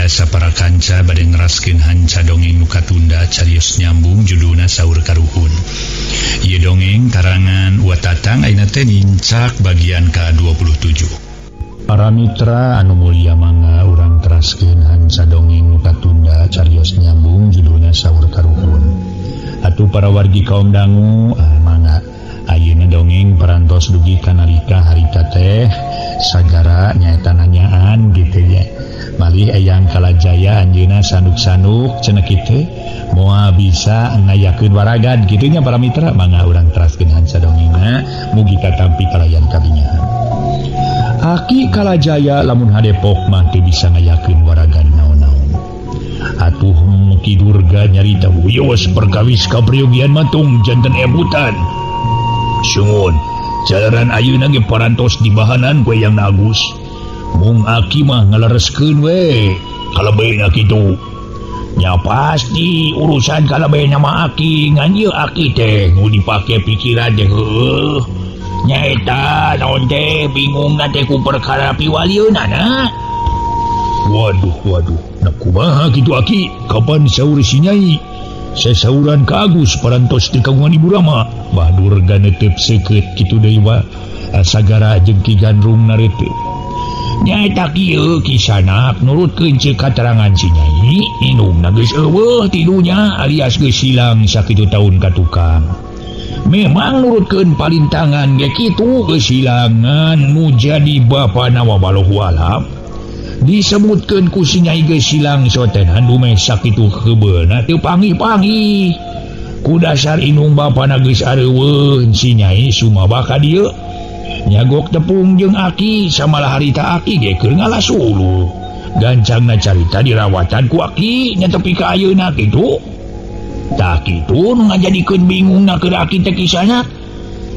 biasa para kanca bade ngeraskeun hanca dongeng nu katunda carios nyambung judulna Saur Karuhun. Ieu dongeng karangan Uwa Tatang ayeuna teh nincak bagian ka-27. Para mitra anu mulia mangga urang teraskeun hanca dongeng nu katunda carios nyambung judulna Saur Karuhun. Atuh para wargi kaum dangu mangga ayeuna dongeng parantos dugi kanalika harita teh sagara nyaeta nanyaan gitu ya. Malih eyang kalajaya anjeuna sanuk-sanuk cenah kitu moal bisa ngayakeun waragad gitunya para mitra mangga urang teraskeun hanca dongengna mugi katampi kalayan kabingahan. Aki kalajaya lamun hadepok mah teu bisa ngayakeun waragad naon-naon. Atuh Ki Durga nyarita wios perkawis kapriogian matung janten ebutan. Sungun jalaran ayeuna ge parantos dibahanan ku Eyang Agus. Mung aki mah ngalereskeun we kalebehna kitu. Nya pasti urusan kalebehna mah aki ngan ieu aki teh nu dipake pikiran teh heueuh. Nyaeta naon teh bingungna teh ku perkara piwalieuna na. Waduh, nak kumaha kitu aki? Kapan saur si Nyai? Sesauran ka Agus parantos teu kagungan Ibu Rama. Badur ganetep seukeut kitu deui wa sagara jeung Ki Gandrungna rete. Nyaeta kieu kisanak nurutkeun ceuk katerangan si Nyai indungna geus eueuh tilunya alias geus silang sakitu taun ka tukang. Memang nurutkeun palintangan ge kitu geus silangan nu jadi bapana waballahu alam. Disebutkeun ku si Nyai geus silang soten handu meh sakitu heubeuna teu pangi-pangi. Ku dasar indung bapana geus areuweun si Nyai sumawa ka dieu. Nyagok tepung jeung aki samalah harita aki ge keur ngalasulu. Gancangna carita dirawatan ku aki nyatepi ka ayeuna kitu. Tah kitu nu ngajadikeun bingungna keur aki teh kisanak.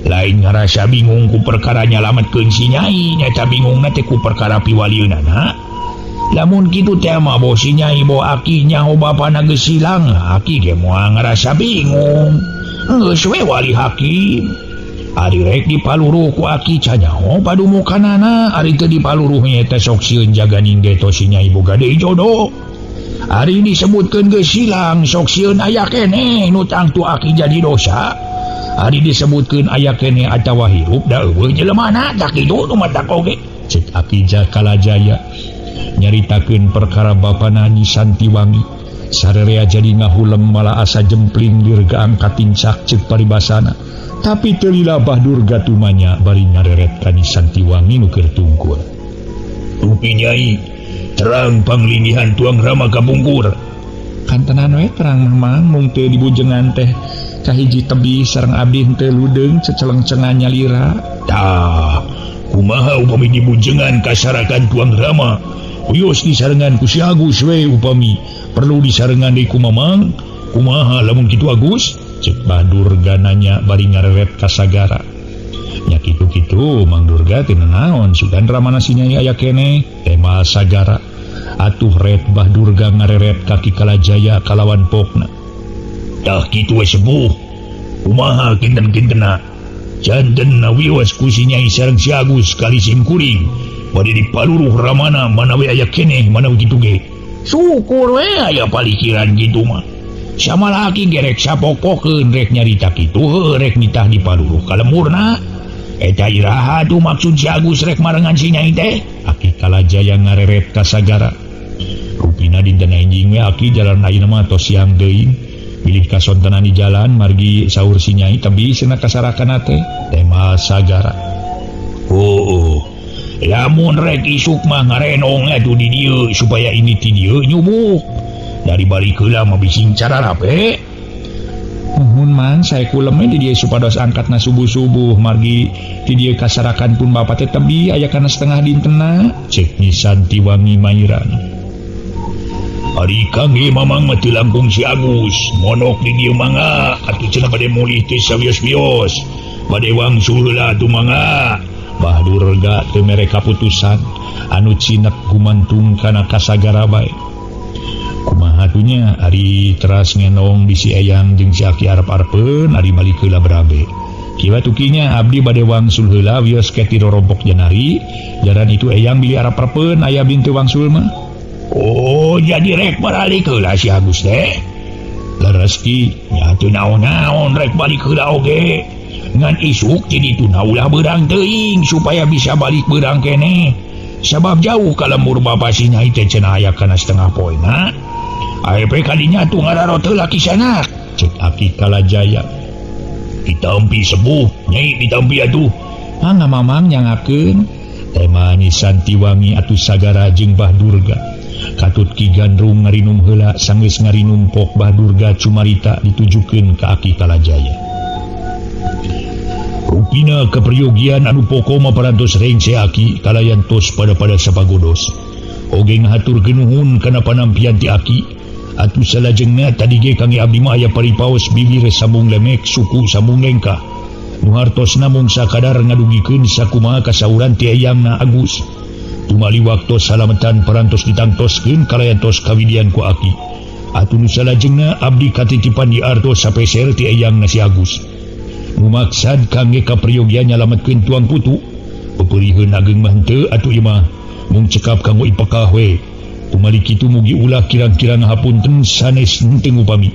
Lain ngarasa bingung ku perkara nyalametkeun si Nyai, nyata bingungna teh ku perkara piwalieunana. Lamun kitu teh mah bo si Nyai bo aki nyaho bapana geus silang, aki ge moal ngarasa bingung. Geus we wali hakim. Ari rek dipaluruh ku aki canyaho padumukanana, ari teu dipaluruh nyaeta sok sieun jaga ningge to si Nyai boga deui jodoh. Ari disebutkeun geus silang sok sieun aya keneh nu tangtu aki jadi dosa. Ari disebutkeun aya keneh atawa hirup da eueuh jelemana tak kitu nu matak oge. Cek aki Kalajaya nyaritakeun perkara bapana Nyi Santiwangi. Sarerea jadi ngahulem malah asa jempling dirga angkat tincak cek paribasana. Tapi teu lila Badur gatumanya bari ngareret ka Nyi Santiwangi nu keur tungkul. Rupi Nyai, terang panglinggihan tuang Rama kabungkur. Kantenan we terang mamang mung teu dibujengan teh kahiji tebi sareng abdi teu ludeung ceceleng-cengan nyalira. Tah, kumaha upami dibujengan kasarakan tuang Rama? Wios disarengan ku si Agus we upami perlu disarengan deui ku mamang. Kumaha lamun kitu Agus? Cek Badur gananya bari ngareret ka sagara. Nya kitu-kitu Mang Durga teu naon sugan ramana si Nyai aya keneh tema sagara. Atuh ret Bahdurga ngareret ka Ki Kalajaya kalawan pokna. Tah kitu we sepuh. Kumaha kinten-kintena? Jantenna wios ku si Nyai sareng si Agus kali sim kuring. Bade dipaluruh ramana mana we aya keneh mana we kitu ge. Syukur we aya palikiran kitu mah. Samalah aki gerek sapok-pokeun rek nyarita kitu heueuh rek nitah dipaluruh ka lemurna. Eta iraha tuh maksud si Agus rek marengan si Nyai teh. Aki Kalajaya ngareret ka sagara. Rupina dinten enjing we aki jalan ayeuna mah tos siang deui. Bilih kasontenan di jalan margi saur si Nyai tebi cenah kasarakan teh tema sagara. Lamun rek isuk mah ngarenong atuh di dieu supaya ini ti dieu nyubuh. Dari bari heula mah bising cara rape. Nuhun man saya kuleme di dieu supados angkatna subuh-subuh margi ti dieu kasarakan pun bapa teh tebi aya kana setengah dintenna. Cek Nyi Santiwangi mairan. Ari kangge mamang mah teu langkung si Agus monok di dieu mangga atuh cenah bade mulih teh sawios-wios. Bade wangsul heula atuh mangga. Badur ga teu mere kaputusan anu cinek gumantung kana kasagara bae. Kumaha atunya ari teras ngenong bisi Eyang jeung si Aki arep-arepeun ari balik heula berabe. Kiwa tukinya abdi bade wangsul heula wios ke ti rorompok janari. Jaran itu Eyang bili arep-arepeun aya bintu wangsul mah. Oh jadi rek balik heula si Agus teh. Leres Ki, nya teu naon-naon rek balik heula oge. Ngan isuk jadi tuna ulah beurang teuing supaya bisa balik beurang keneh. Sabab jauh ka lembur bapa si Nyai teh cenah aya kana setengah poena. Ayepe kadinya tu ngararot heula kisana. Cek Aki Kalajaya. Ditampi sepuh, Nyai ditampi atuh. Mangga mamang nyangakeun. Tema Nyi Santiwangi atuh sagara jeung Bah Durga. Katut Ki Gandrung ngarinum heula sanggeus ngarinum pok Bah Durga cumarita ditujukeun ka Aki Kalajaya. Rupina keperyogian anu poko maparantos rengse Aki kalayan tos pada sapagodos. Oge ngahaturkeun nuhun kana panampian ti Aki. Atuh salajengna tadi ge kangge abdi mah aya paripaos bibir sambung lemek suku sambung lengkah. Nu hartos namung sakadar ngadugikeun sakumaha kasauran ti eyangna Agus. Tumali waktos salametan parantos ditangtoskeun kalayan tos kawidian ku Aki. Atuh nu salajengna abdi katitipan di artos sapeser ti eyangna si Agus. Mumaksad kangge kapriyogian nyalametkeun tuang putu. Peperihun ageng mah henteu atuh ieu mah mung cekap kanggo ipekah we. Tumali kitu mugi ulah kirang-kirang hapunten sanes henteu upami.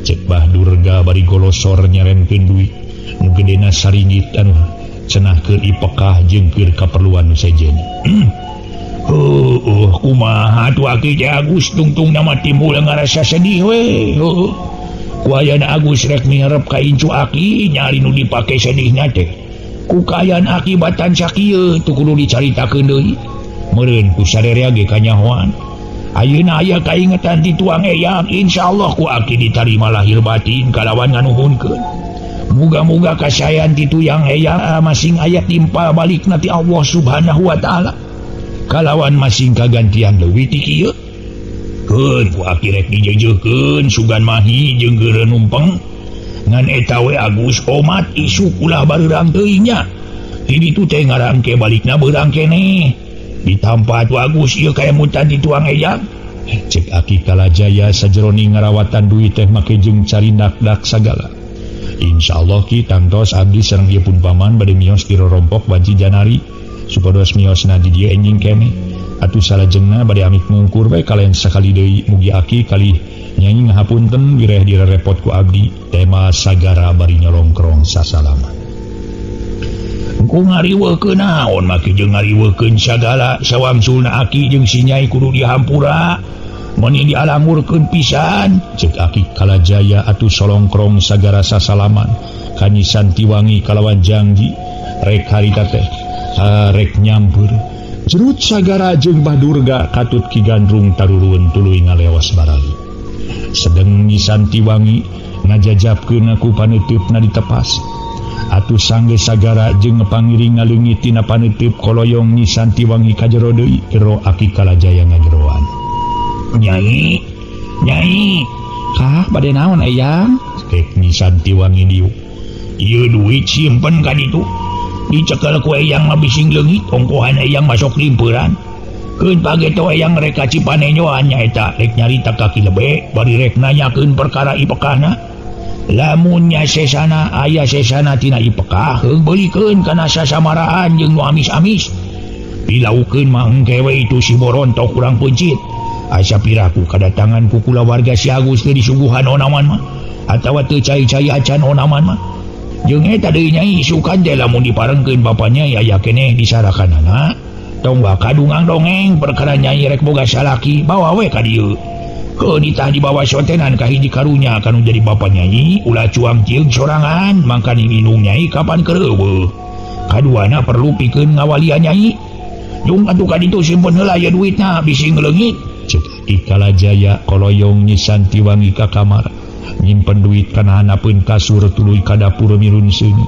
Cek Bah Durga bari golosor nyarenkeun duit. Nu gedena saringgit anu cenah keur ipekah jeung keur kaperluan nu sejen. Kumaha atuh Aki teh Agus tungtung nama timbul ngarasa sedih we. Kuayana Agus rek miharep ka incu Aki nyari nu dipake sedihna teh. Ku kaayaan akibatan sakieu teu kudu dicaritakeun deui. Meureun ku sadere ge kanyahoan. Ayeuna aya kaingetan ti tuang eyang insyaallah ku Aki ditarima lahir batin kalawan nganuhunkeun. Muga-muga kasayan ti tuyang eyang masing aya timpal balikna ti Allah Subhanahu wa taala. Kalawan masing kagantian leuwih ti kieu. Keun ku Aki rek dijeujeukkeun sugan mahi jeung geureun numpeng. Ngan eta we Agus omat isuk ulah bareurang teuing nya. Di ditu teh ngarangke balikna beurang keneh. Ditampa tu Agus ieu kaemutan di tuang eyang. Cek Aki Kalajaya sajeroni ngarawatan duit teh make jeung carindak-dak sagala. Insyaallah Ki tangtos abdi sareng ieu pun paman bade mios di rorompok banci Janari supados miosna di dieu enjing keneh. Atuh salajengna bade amik mungkur we kalayan sakali deui mugi Aki kali nyanyi ngahapunten wireh direrepot ku abdi. Tema sagara bari nyolongkrong sasalaman. Ku ngariweukeun naon make jeung ngariweukeun sagala sawangsulna Aki jeung si Nyai kudu dihampura. Meni dialamurkeun pisan. Cek Aki Kalajaya atuh solongkrong sagara sasalaman ka Nyi Santiwangi kalawan janji rek harita teh rek nyampur. Jerut sagara jeung Bah Durga katut Ki Gandrung taruruun tuluy ngaleos barali. Sedeng Nyi Santiwangi ngajajabkeun aku paneutupna ditepas. Atuh sanggeus sagara jeung pangiring ngaleungit tina paneutup koloyong Nyi Santiwangi ka jero deui ero Aki Kalajaya ngajeroan. Nyai, Nyai, kah bade naon eyang? Cek Nyi Santiwangi dieu. Ieu duit simpen ka ditu. Dicekel ku eyang mah bising leungit ongkohan eyang masuk limpeuran. Keun pageto eyang rek ka Cipanenyoan nya eta rek nyarita ka Kilebe bari rek nanyakeun perkara ipekahna. Lamun nya sesana aya sesana tina ipekah heung beulikeun kana sasamarahan jeung nu amis-amis. Dilaukeun mah engke we itu si borontok urang pencit. Asa piraku kadatangan ku kulawarga si Agus teh disuguhan onaman mah atawa teu cai-cai acan onaman mah. Jeung eta deui Nyai isukan teh lamun diparengkeun bapanya aya keneh disarakanana. Tong kadungang dongeng perkara Nyai rek boga salaki bawa we ka dieu. Keun itah dibawa sotenan ka hiji karunya kanu jadi bapa Nyai ulah cuang cieug sorangan mangka ninung Nyai kapan keureueuh. Kaduana perlu pikeun ngawalian Nyai. Jung atuh ka ditu simpen heula ya duitna bisi ngeleungit. Cek Aki Kalajaya koloyong Nyi Santiwangi ka kamar nyimpen duit kana hanapeun kasur tuluy ka dapur mirun seuni.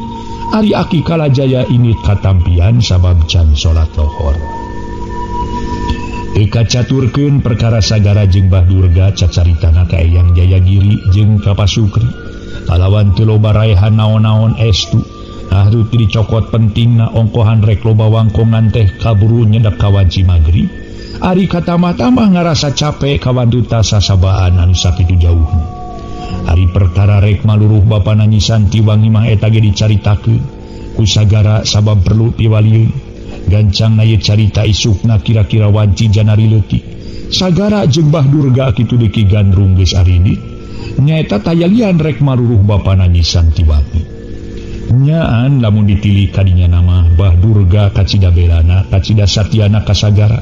Ari Aki Kalajaya init katampian sabab can salat lohor. Eka caturkeun perkara sagara jeung Bah Durga cacaritana ka Eyang Jayagiri jeung ka Pasukri. Kalawan teu loba raehan naon-naon estu. Ahru dicokot pentingna ongkohan rek loba wangkongan teh kaburu nyedak ka wanci magrib. Ari katamah-tamah ngarasa capek kawan duta sasabaan anu sakitu jauhna. Ari perkara rek maluruh bapana Nyi Santiwangi mah eta ge dicaritakeun ku sagara sabab perlu piwalieun. Gancangna ieu carita isukna kira-kira wanci Janari leutik. sagara jeung Bahdurga kitu deki gandrung geus arini nyaeta tayalian rek maruruh bapana Nyi Santiwangi. Nyaan lamun ditilih kadinya nama Bahdurga kacida belana kacida satyana kasagara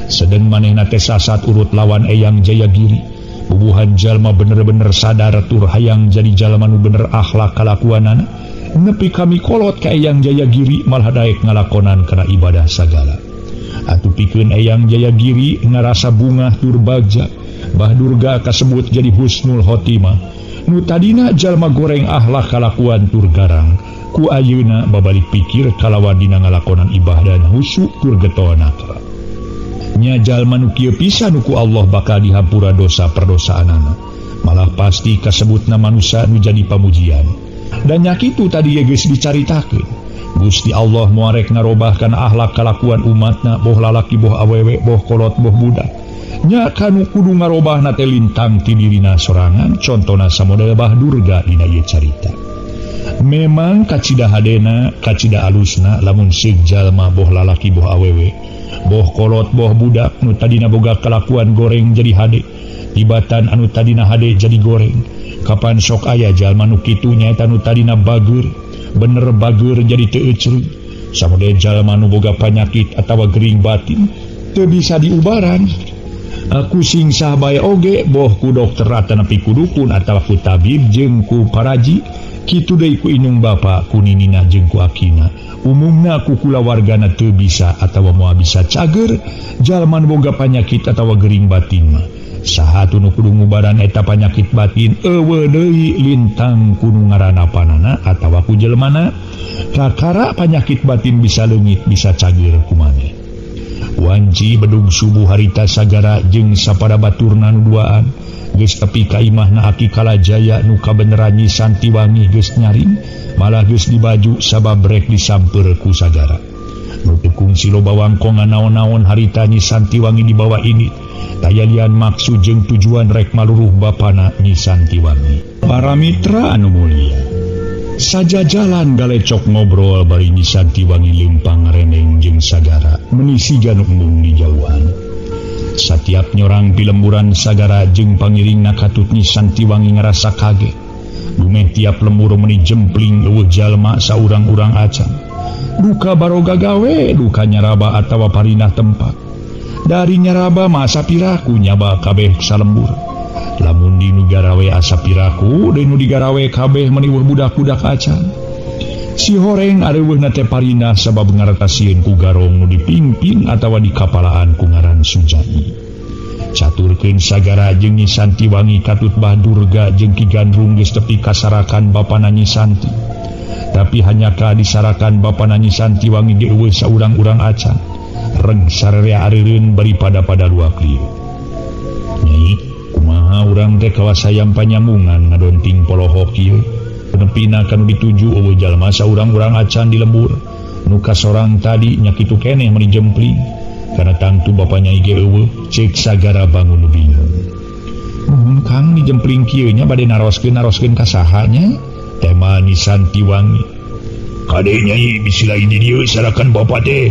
sedeng manehna teh sasat urut lawan Eyang Jayagiri. Bubuhan jalma bener-bener sadar tur hayang jadi jalma nu bener akhlak kalakuanana nepi kami kolot ka Eyang Jayagiri malah daek ngalakonan kana ibadah sagala. Atuh pikeun Eyang Jayagiri ngarasa bungah tur bagja Bahdurga kasebut jadi husnul khotimah nu tadina jalma goreng akhlak kalakuan tur garang ku ayeuna babalik pikir kalawan dina ngalakonan ibadah husuk tur getona. Nya jalma nu kieu pisan ku Allah bakal dihampura dosa perdosaanana malah pasti kasebutna manusia nu jadi pamujian. Dan nyakitu tadi geus dicaritakeun Gusti Allah moarek ngarobahkan akhlak kalakuan umatna boh lalaki boh awewe boh kolot boh budak nya kanu kudu ngarobahna teh lintang ti dirina sorangan contona samodel Bahdurga dina ieu carita. Memang kacida hadena kacida alusna lamun seug jalma boh lalaki boh awewe boh kolot boh budak nu tadina boga kalakuan goreng jadi hade tibatan anu tadina hade jadi goreng kapan sok aya jalma nu kitu nyaeta nu tadina bager bener bager jadi teu eceu samode jalma nu boga panyakit atawa gering batin teu bisa diubaran. Aku sing sahabaya oge boh ku dokter atanapi ku dukun atawa ku tabib jeung ku paraji kitu deui ku inung bapa ku ninina jeung ku akina umumna ku kulawargana teu bisa atawa moal bisa cager jalma nu boga panyakit atawa gering batin mah saha nu kudu ngubaran eta panyakit batin eueuh deui lintang kudu ngaranapanana atawa ku jelmana kakara panyakit batin bisa leungit bisa cager kumaneh. Wanci bedug subuh harita sagara jeung sapada baturna nu duaan geus tepi ka imahna Aki Kalajaya nu kabeneran Nyi Santiwangi geus nyaring malah geus dibaju sabab rek disamper ku sagara nu teu kungsi loba wangkongan naon-naon harita Nyi Santiwangi dibawa ini tayalian maksud jeung tujuan rek maluruh bapana Nyi Santiwangi. Para mitra anu mulia saja jalan galecok ngobrol bari Nyi Santiwangi lempang reneng jeung sagara menisi janung di jauhan. Setiap nyorang pilemburan sagara jeung pangiringna katut Nyi Santiwangi ngerasa kaget dumeh tiap lembur meni jempling eueuh jalma saurang-urang acan duka baroga gawe duka nyaraba atawa parinah tempat dari nyaraba masa piraku nyaba kabeh salembur lamun di nu garawe asa piraku deui nu digarawe kabeh meniweuh budak-budak acan si horeng areuweuna teh parinah sabab ngaretasieun ku garong nu dipingpin atawa dikapalaan ku ngaran Sujani. Caturkeun sagara jeung Nyi Santiwangi katut Bahdurga jeung Ki Gandrung geus tepi kasarakan bapana Nyi Santi tapi hanya ka disarakan bapana Nyi Santiwangi ge eueuh saurang-urang acan reg sararea areureun bari pada luak lieu. Nyai kumaha urang teh kawasayam panyamungan ngadonting polohok ieu penepina kanu dituju eueuh jalma saurang-urang acan di lembur nu kasorang tadi nya kitu keneh meni jempling kana tangtu bapanya ige eueuh cek sagara bangun bingung. Nuhun Kang di jempling kieu nya bade naroskeun ka saha nya? Tema Nyi Santiwangi. Kade Nyai bisi lain di dieu sarakan bapa teh.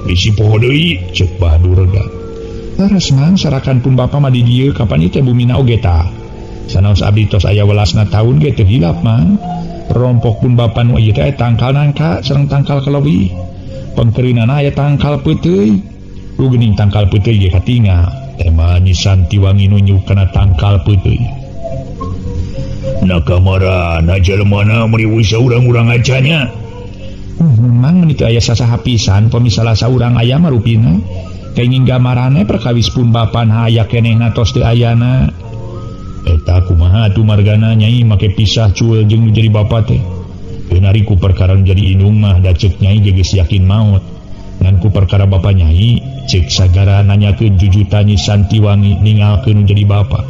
Bisi poho deui cek Bahdurga. Laras mang sarakan pun bapa mah di dieu kapan ieu teh bumina oge tah. Sanaos abdi tos aya 18 taun ge teu hilap mang. Rompok pun bapa nu ieu teh tangkal nangka sareng tangkal keleuwih. Pengkeureunana aya tangkal peuteuy. Lu geuning tangkal peuteuy ge katingal. Tema Nyi Santiwangi nunjuk kana tangkal peuteuy. Nakamara na jelmana meriweuh saurang-urang acanya. Memang itu aya sasaha pisan pamisala saurang aya mah rupina. Kenging gamarane perkawis pun bapan aya kenehna tos teu ayana. Eta kumaha atuh margana Nyai make pisah cuel jeung nu jadi bapa teh. Beunari ku perkara jadi indung mah da ceuk Nyai geus yakin maot. Ngan ku perkara bapa Nyai cek sagara nanyakeun jujutan Nyi Santiwangi ningalkeun jadi bapa.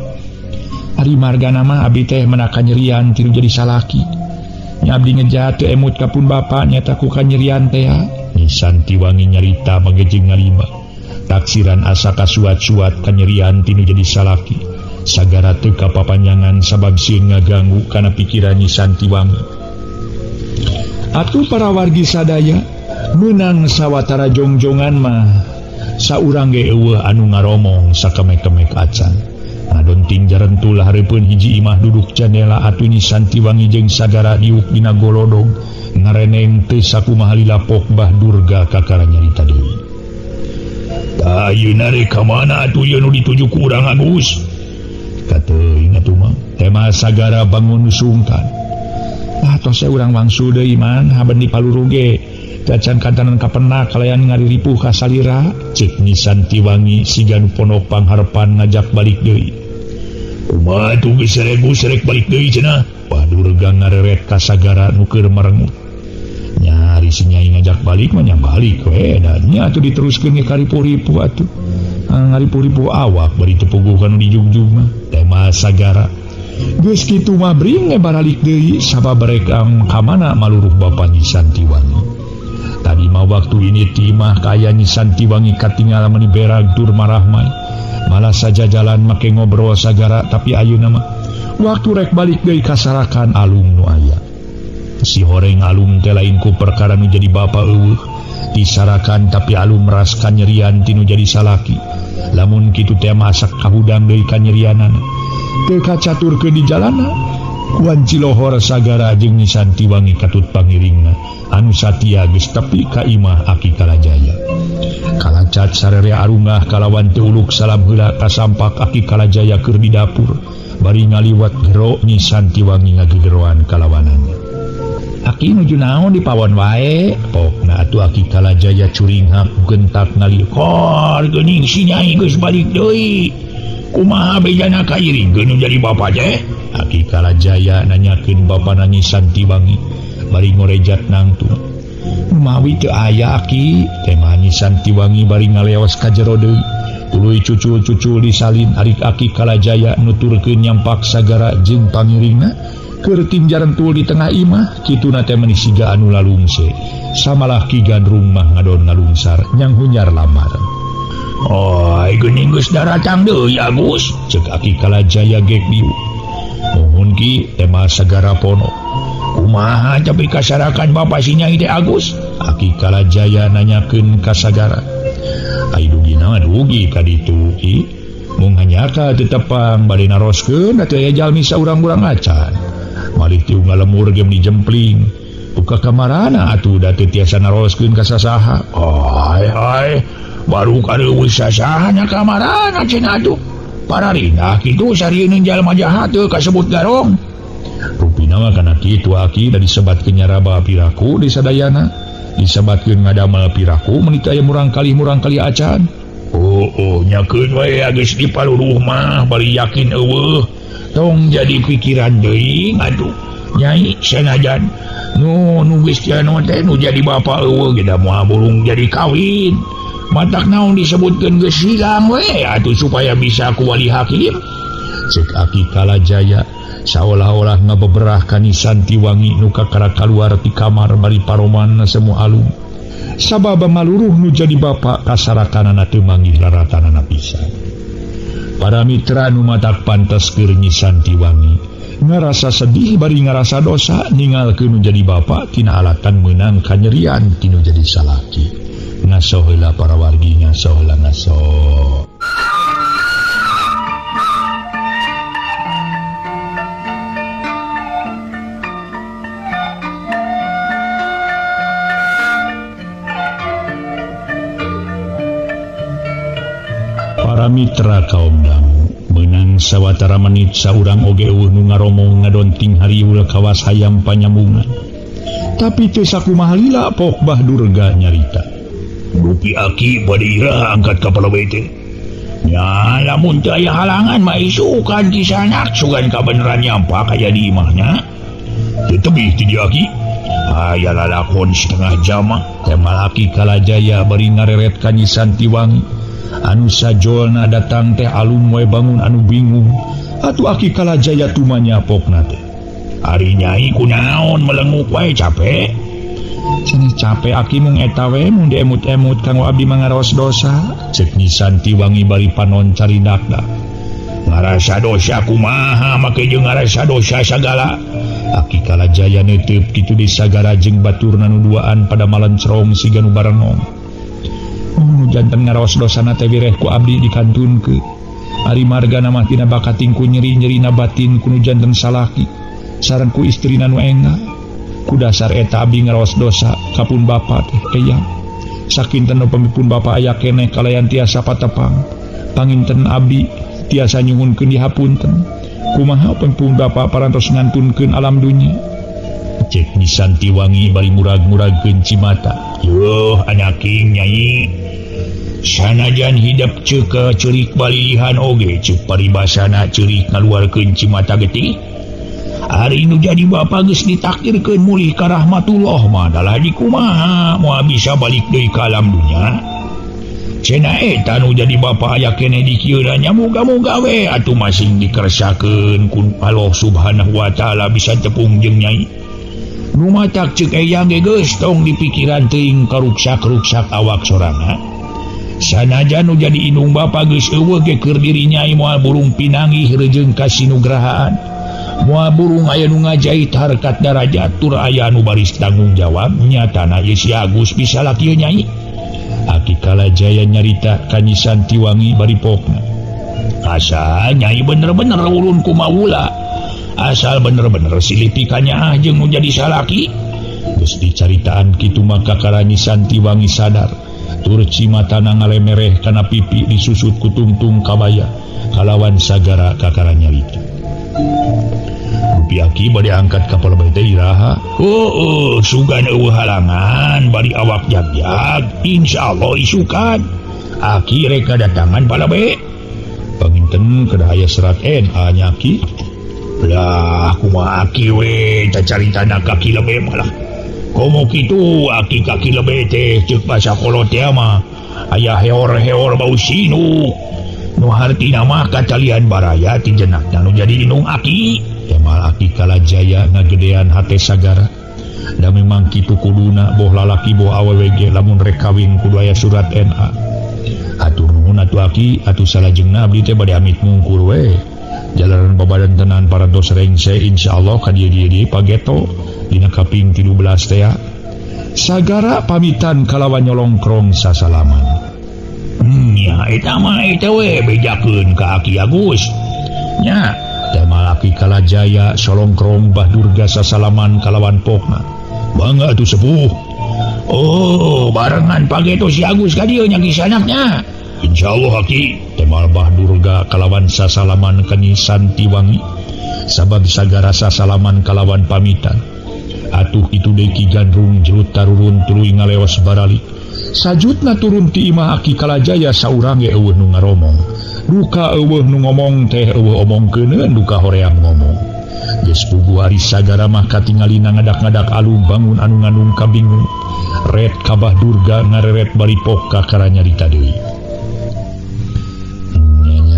Ari margana mah abdi teh menaka nyerian tilu jadi salaki. Nya abdi ngejat teu emut ka pun bapa nyata ku kanyerian teh. Nyi Santiwangi nyarita magejeng ngalima. Taksiran asa kasuat-suat kanyerian tinu jadi salaki. Sagara teu kapapanjangan sabab sieun ngaganggu kana pikiran Nyi Santiwangi. Atuh para wargi sadaya meunang sawatara jongjongan mah saurang ge eueuh anu ngaromong sakemek-kemek acan. Ngadonting jarentul hareupeun hiji imah duduk jendela atuh Nyi Santiwangi jeung sagara diuk dina golodog ngareneng teu sakumaha lila pok Mbah Durga kakara nyarita deui. "Tah ayeuna rek ka mana atuh ieu nu dituju ku urang Agus?" Kateuing atuh mah tema sagara bangun sungkan. "Tah tos urang wangsul deui man haben di Paluru ge. Dacan kantanan kapenak kalayan ngariripuh ka salira," ceuk Nyi Santiwangi siga nu pondok pangharepan ngajak balik deui. "Kumaha atuh geus serek balik deui cenah?" Mbah Durga ngareret ka sagara nu keur merengut. Nyari si Nyai ngajak balik mah nya balik we dan nya atuh diteruskeun ge ka ripuh-ripuh atuh. Ngaripuh-ripuh awak bari teu puguh kana dijungjung mah. Tema sagara. Geus kitu mah bring baralik deui sababaraek ka mana maluruh Bapa Nyi Santiwangi. Tadi mah waktu ini timah kaya Nyi Santiwangi katinggal meni berag dur marahmai. Malah saja jalan make ngobrol sagara tapi ayeuna mah waktu rek balik deui kasarakan alung nu aya. Si horeng alum teh lain ku perkara nu jadi bapa eueuh disarakan tapi alum meras kanyerian tinu jadi salaki. Lamun kitu teh masak kahudang deui kanyerianana. Teu kacaturkeun di jalana. Kuan Cilohor sagara jeung Nyi Santiwangi katut pangiringna anu satia geus tepi ka imah Aki Kalajaya. Kalacat sarere arungah kalawan teu uluk salam heula ka sampak Aki Kalajaya keur di dapur bari ngaliwat gero Nyi Santiwangi ngagegeroan kalawananna. "Aki nuju naon di pawon wae?" Pokna atuh Aki Kalajaya curinghap gentak ngali, "Kor geuning si Nyai geus balik deui. Kumaha bejana kairingkeun nu jadi bapa teh?" Aki Kalajaya nanyakeun bapana Nyi Santiwangi bari ngorejat nangtung. "Mawi teu aya Aki," tema Nyi Santiwangi bari ngaleos ka jero deui. Tuluy cucul-cucul disalin arik Aki Kalajaya nuturkeun nyampak sagara jeung pangiringna keur tim jarentul di tengah imah. Kituna teh meuni siga anu lalungse samalah Ki Gandrung mah ngadon ngalungsar nyang hunyar lamar. "Oi geuning geus daratang deui Agus," ceuk Aki Kalajaya gek biu. "Mohon Ki," tema sagara pono. "Kumaha tapi kasarakan Bapa si Nyai teh Agus?" Aki Kalajaya nanyakeun ka sagara. "Ai dugina dugi ka ditu Ki. Mung hanyata teu tepang bade naroskeun da teu aya jalmi saurang-urang acan. Malih tiu ngalemur gem dijempling. Buka kamarana atuh da teu tiasa naroskeun ka sasaha." "Hai, baru kareueuh sasaha nya kamarana cenah atuh. Pararindah kitu sarieun jalma jahat teu kasebut garong." Rupina mah kana kitu Aki da disebatkeun nyaraba piraku di sadayana. Disebatkeun ngadamel piraku menika aya murang kali acan. Oh, nyakeun wae geus di Paluru mah bari yakin eueuh. Tong jadi pikiran deui atuh. Nyai sanajan nu geus anu teh nu jadi bapa eueuh ge da moal burung jadi kawin. Matak naon disebutkeun geus hilang we atuh supaya bisa ku wali hakim. Ceuk Aki Kalajaya saolah-olah ngabeberah ka Nyi Santiwangi nu kakara kaluar ti kamar bari paroman semu alum. Sabab maluruh nu jadi bapa kasarakanana teu manggih laratanana pisan. Para mitra nu matak pantes keur Nyi Santiwangi ngarasa sedih bari ngarasa dosa ningalkeun nu jadi bapa tina alatan meunang kanyerian tinu jadi salaki. Ngaso heula para wargi, ngaso heula ngaso. Para mitra kaum dangu meunang sawatara menit saurang oge eueuh nu ngaromong ngadonting hariul kawas hayam panyambungan. Tapi teu sakumaha lila pok Mbah Durga nyarita. "Rupi Aki bade iraha angkat ka palawe teh. Nya lamun teu aya halangan mah isukan ti sanak sugan kabeneran nyampak aya di imahna. Teu tebih ti dieu Aki. Aya lalakon setengah jam mah." Tema Aki Kalajaya bari ngareret ka Nyi Santiwangi. Anu sajolna datang teh alum wae bangun anu bingung. Atuh Aki Kalajaya tumanya pokna teh. "Ari Nyai kunaon melenguk wae capek?" "Cenah capek Aki mung eta we mung diemut-emut kanggo abdi mangaros dosa," ceuk Nyi Santiwangi bari panon caridakna. "Ngarasa dosa kumaha make jeung ngarasa dosa sagala?" Aki Kalajaya neuteup kitu di sagara jeung baturna nu duaan pada malencrong siga nu barengong. jantan ngaraos dosana teh bireh ku abdi dikantunkeun. Ari margana mah tina bakating ku nyeri-nyeri na batin ku nu janten salaki sareng ku istrina nu enga. Ku dasar eta abdi ngaraos dosa kapun bapa teh eyang. Sakinten pamipun bapa aya keneh kalayan tiasa patepang. Panginten abdi tiasa nyuhunkeun dihapunten. Kumaha pamipun bapa parantos ngantunkeun alam dunya. Cek Nyi Santiwangi bari murag-muragkeun cimata. Yuh anaking Nyai. Sanajan hidup ceuk cerik balilihan oge ceuk paribasana cerik ngaluarkeun cimata getih. Hari nu jadi bapa geus ditakdirkeun mulih ka rahmatullah mah dalah dikumaha moal bisa balik deui ka alam dunya. Cenah eta nu jadi bapa aya keneh di kieu nya muga-muga we atuh masing dikeresakeun ku Allah Subhanahu wa taala bisa tepung jeung Nyai. Nu matak ceuk eyang ge geus tong dipikiran teuing karuksak-ruksak awak sorangan. Sanajan nu jadi indung bapa geus eueuh ge keur diri Nyai moal burung pinanggih rejeung kasinugrahaan. Moal burung aya nu ngajait harkat darajat tur aya nu baris tanggung jawab nyatana ye si Agus bisa lakieu Nyai. Aki Kalajaya nyarita ka Nyi Santiwangi bari pokna. Asa Nyai bener-bener ulun kumaula. Asal bener-bener silih pikanya jeung nu jadi salaki. Geus dicaritaan kitu maka ka Nyi Santiwangi sadar. Tur cimatana ngalemereh kana pipi disusut ku tungtung kabaya kalawan sagara kakara nyarita. Rupiaki bade angkat kapal bae teh iraha. Sugan eueuh halangan bari awak jag-jag insyaallah isukan. Aki rek kadatangan pala bae. Panginten kedah aya serat NA nya Ki. Lah kumaha Aki we cacaritana kaki lebe malah. Komo kitu aki kaki lebe teh ceuk basa kolot teh mah aya heor-heor bau sinu. Nu hartina mah kacalian baraya ti jenakna nu jadi indung Aki. Temal Aki Kalajaya ngagedean hate sagara. Da memang kitu kuduna boh lalaki boh awewe ge lamun rek kawin kudu aya surat NA. Atur nuhun atuh Aki atuh salajengna abdi teh bade amit mungkur we. Jalanan babadan tenan para dos rengse insyaallah ka dieu pageto dina kaping 13 teh. Sagara pamitan kalawan nyolongkrong sasalaman. Nya eta mah eta we bejakeun ka Aki Agus. Nya temal Aki Kalajaya solongkrong bah durga sasalaman kalawan pokna. Bangga atuh sepuh. Oh, barengan pageto si Agus ka dieu nya kisanaknya. Insyaallah Aki temal bah durga kalawan sasalaman ka Nyi Santiwangi sabab sagara sasalaman kalawan pamitan. Atuh itu deui Ki Gandrung jerut tarurun tuluy ngaleos baralik. Sajutna turun ti imah Aki Kalajaya saurang ge eueuh nu ngaromong. Duka eueuh nu ngomong teh eueuh omongkeuneun duka horeang ngomong. Geus puguh ari sagara mah katingalina ngadak-ngadak alung bangun anu ngandung kabingung. Ret kabah durga ngareret bari pok ka karanyarita deui.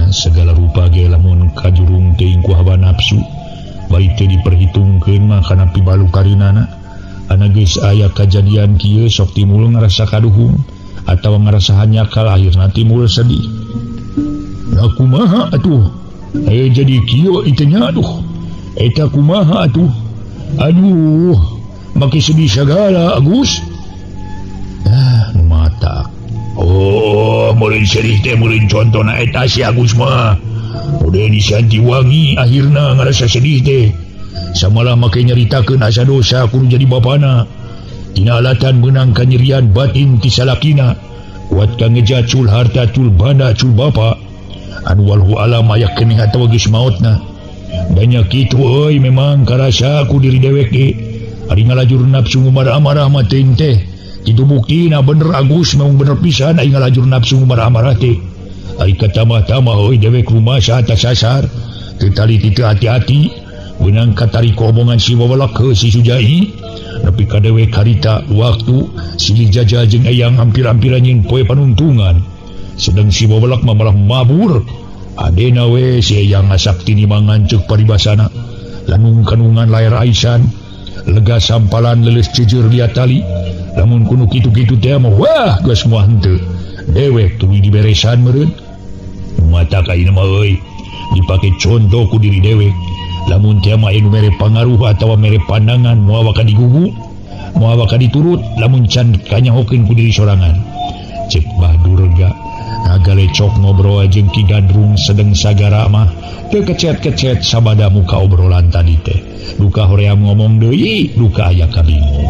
Segala rupa ge lamun kajurung teuing ku hawa nafsu bari teu diperhitungkeun mah kana pibalu karinana. Ana geus aya kajadian kieu sok timul ngarasa kaduhung atawa ngarasa hanyakal akhirna timul sedih. Nah kumaha atuh? Aya jadi kieu itu nya atuh. Eta kumaha atuh? Aduh, make sedih sagala Agus. Nu matak. Oh, mulin sedih teh mulin contona eta si Agus mah. Udah Nyi Santiwangi akhirna ngarasa sedih teh. Samalah make nyaritakeun asa dosa kudu jadi bapana. Tina alatan meunang kanyerian batin ti salakina. Kuat ka ngejacul harta cul banda cul bapa. Anu walhu alam aya keneh atawa geus maotna. Banyak kitu euy memang karasa ku diri dewek ge. Ari ngalajur nafsu marah-marah mah teuing teh. Itu buktina bener Agus memang bener pisan aing ngalajur nafsu marah-marah teh. Ari katamah-tamah euy dewek rumah saata sasar. Teu taliti teu hati-hati beunang katarik omongan si wawalak si Sujai. Nepi ka dewek harita waktu silih jajah jeung eyang hampir-hampir anjeun poe panuntungan. Sedang si wawalak mah malah mabur. Adena we si eyang ngasakti nimangan ceuk paribasana. Lanung kanungan lair aisan. Lega sampalan leuleus ceujeur liat tali. Lamun kuno kitu-kitu teh mah wah geus moal henteu. Dewek tuluy diberesan meureun. Mata ka ieu mah euy dipake contoh ku diri dewek. Lamun teh mah anu mere pangaruh atawa mere pandangan moal ka digugu, moal ka diturut lamun can kanyahokeun ku diri sorangan. cek Bahdurga ngalecok ngobrol jeung Ki Gadrung sedeng sagara mah teu kecet-kecet sabada muka obrolan tadi teh duka hoream ngomong deui duka aya kabingung.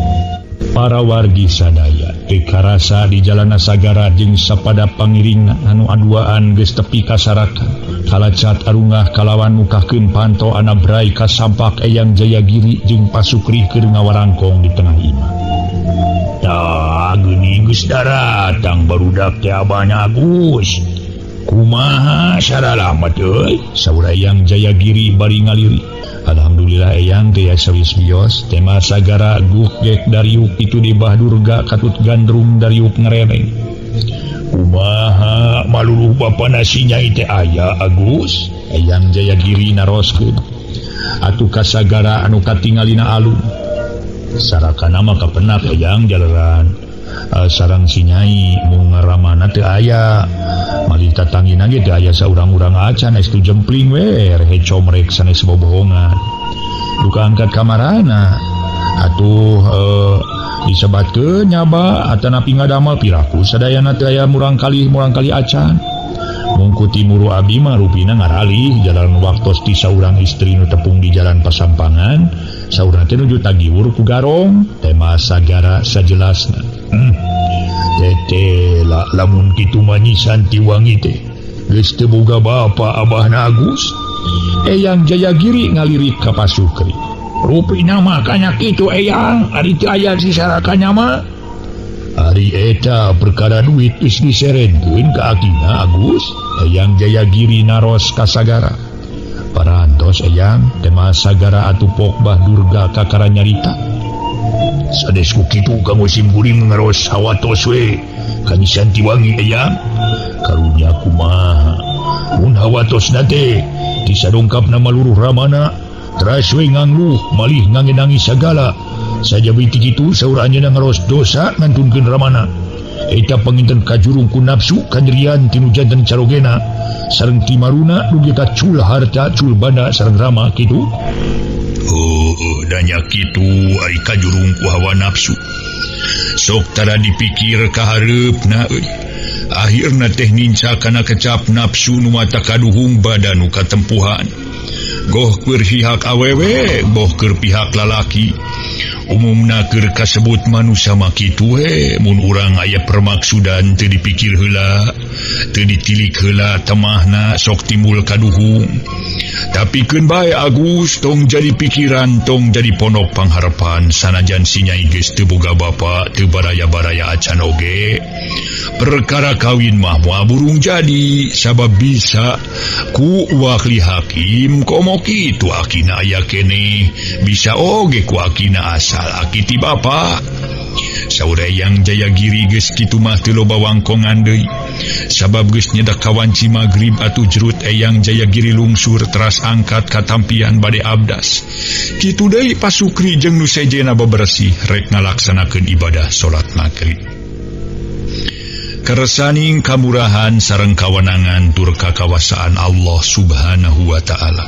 Para wargi sadaya teu karasa di jalana sagara jeung sapada pangiring anu aduaan geus tepi kasarakan kalacat arungah kalawan mukakeun panto anabrai ka sampak Eyang Jayagiri jeung Pasukri keur ngawarangkong di tengah imah. Tah geuning geus datang barudak teh abahna Agus. Kumaha saralama teh? Saur Eyang Jayagiri bari ngaliri. Alhamdulillah Eyang teh sawis bios tema sagara guk gek dariuk itu di Bahdurga katut gandrung dariuk ngerereng. Kumaha maluluh bapa nasinya teh aya Agus? Eyang Jayagiri naroskeun. Atuh ka sagara anu katingalina alun. Sarakana mah kapenak Eyang jaleran. Sarang si Nyai mung ngaramana teu aya. Malih tatangina ge teu aya saurang-urang acan estu jempling we rehe comrek sanes bobohongan. Duka angkat kamarana. Atuh disebatkeun nyaba atanapi ngadamel piraku sadayana teu aya murang kali acan. Mungkuti muru abi mah rupina ngaralih jalan waktos ti saurang istri nu tepung di jalan Pasampangan saurna teh nuju tagiwur ku garong tema sagara sajelasna. Tete lamun kitu manyisan ti wangi teh geus teu boga bapa abahna Agus. Eyang Jayagiri ngalirik ka Pasukri. Rupina mah kanya kitu Eyang ari teu aya sisarakanya mah. Ari eta perkara duit geus diserenkeun ka akina Agus. Eyang Jayagiri naros ka sagara. Parantos Eyang tema sagara atupok Bahdurga kakara nyarita. Sadesku kitu kanggo simkuring ngaros hawatos we kanyisan ti wangi Eyang. Karunya kumaha mun hawatosna teh disadongkapna maluruh ramana teras we ngangluh malih ngangenangi sagala. Sajabi ti kitu saur anjeunna ngaros dosa ngantunkeun ramana. Eta panginten kajurung ku nafsu kandirian tinu janten carogena sareng ti maruna dugi ka cul harta cul banda sareng rama kitu. Danya kitu ari kajurung ku hawa nafsu. Sok tara dipikir ka hareupna euy. Akhirna teh ninca kana kecap nafsu nu mata kaduhung badan nu katempuhan. Goh keur pihak awewe, boh keur pihak lalaki. Umumna keur kasebut manusia mah kitu we mun urang aya permaksudan teu dipikir heula, teu ditilik heula temahna sok timbul kaduhung. Tapi keun bae Agus tong jadi pikiran tong jadi pondok pangharapan sanajan si Nyai geus teu boga bapa teu baraya-baraya acan oge. Perkara kawin mah moal burung jadi sabab bisa ku wakli hakim komo kitu akina aya kene bisa oge ku akina asal aki ti bapa. Saur Eyang Jayagiri geus kitu mah teu loba wangkongan deui sabab geus nyedak kawanci magrib atuh jerut Eyang Jayagiri lungsur teras angkat katampian bade abdas. Kitu deui Pasukri jeung nu sejena bebersih rek ngalaksanakeun ibadah salat magrib. Keresaning kamurahan sareng kawenangan tur kakawasaan Allah Subhanahu wa taala.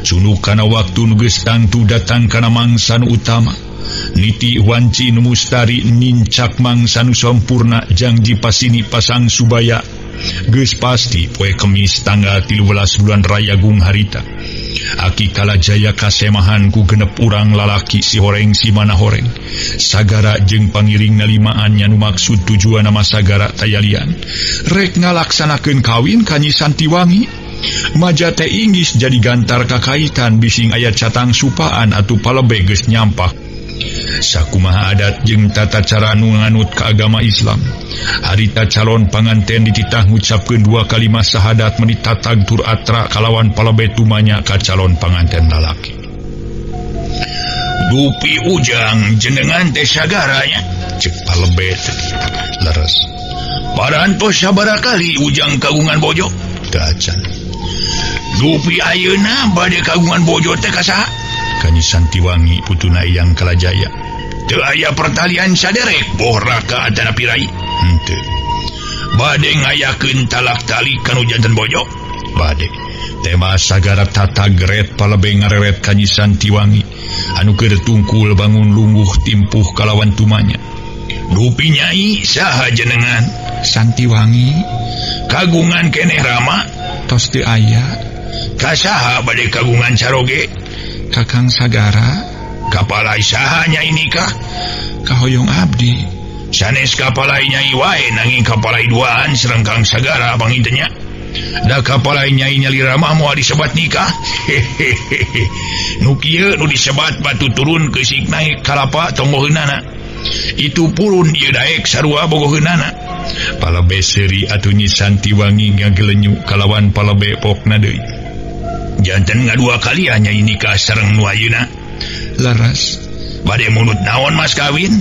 Cunuk kana waktu nu geus tangtu datang kana mangsa nu utama. Niti wanci nu mustari nincak mangsa nu sampurna jang dipasini pasang subaya. Geus pasti poe Kemis tanggal 13 bulan Rayagung harita. Aki kalajaya kasemahan ku genep urang lalaki si horeng si mana horeng. Sagara jeung pangiring nalimaannya nu maksud tujuan nama sagara tayalian. Rek ngalaksanakeun kawin kanyisan ti wangi. Maja teh inggis jadi gantar kakaitan bising aya catang supaan atuh palebe geus nyampah. Sakumaha adat jeung tata cara nu nganut ka agama Islam. Harita calon panganten dititah ngucapkeun 2 kalimat syahadat menit tatag tur atra kalawan palebe tumanya ka calon panganten lalaki. Dupi ujang jenengan teh sagaranya cek palebe leres. Parantos sabaraha kali ujang kagungan bojo teu acan. Dupi ayeuna bade kagungan bojo teh ka saha? Kanyisan ti wangi putuna Eyang Kalajaya. Teu aya pertalian saderek boh raka antara pirai. Henteu. Bade ngayakeun talak tali kanu janten bojo. Bade. Tema sagara tata geret palebe ngareret kanyisan ti wangi anu keur tungkul bangun lungguh timpuh kalawan tumanya. Dupi Nyai saha jenengan? Santiwangi Kagungan keneh Rama? tos teu aya. Kasaha bade kagungan saroge? Kakang Sagara. Kapalai saha Nyai nikah? Kahoyong abdi. Sanes kapalai Nyai wae nanging kapalai duaan sareng Kang Sagara abang intenya. Da kapalai Nyai Nyali Rama moal disebat nikah. Hehehe. Nu kieu nu disebat batu turun keusik naik kalapa tonggoheunana. Itu purun ieu daek sarua bogoheunana. Palebe seuri atuh Nyi Santiwangi ngagelenyu kalawan palebe pokna deui. Janten ngadua kali Nyai nikah sareng nu ayeuna. Laras. Bade munut naon mas kawin?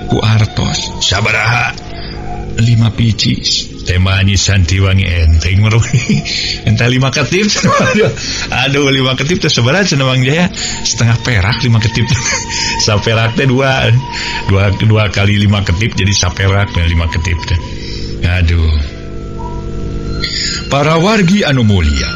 Ku artos. Sabaraha? 5 picis. Tema Nyi Santiwangi enteng meruh. Entah 5 ketip. Aduh 5 ketip teh seberat Senawang Jaya. Setengah perak 5 ketip. Saperak teh 2 kali 5 ketip jadi saperak 5 ketip teh. Aduh. Para wargi anu mulia,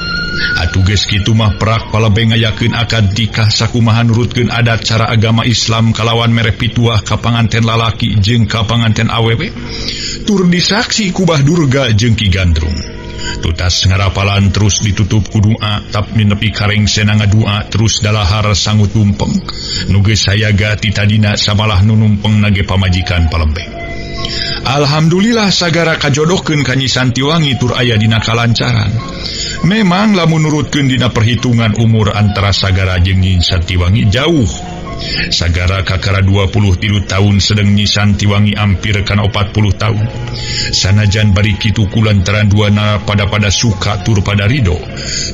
atuges kitu mah perak palebe ngayakeun akad nikah sakumaha nurutkeun adat cara agama Islam kalawan mere pituah ka panganten lalaki jeung ka panganten awewe. Tur disaksi kubah Durga jeung Ki Gandrung. Tutas ngarapalan terus ditutup ku doa tapi nepi kareng sena ngadua terus dalahar sangu tumpeng. Nu geus sayaga ti tadina samalah nu numpeng nage pamajikan palebe. Alhamdulillah sagara kajodohkeun ka Nyi Santiwangi tur aya dina kalancaran. Memang lamun nurutkeun dina perhitungan umur antara sagara jeung Nyi Santiwangi jauh. Sagara kakara 23 tahun sedang Nyi Santiwangi ampir kana 40 tahun. Sanajan bari kitu kulantaran duana pada suka tur pada ridho.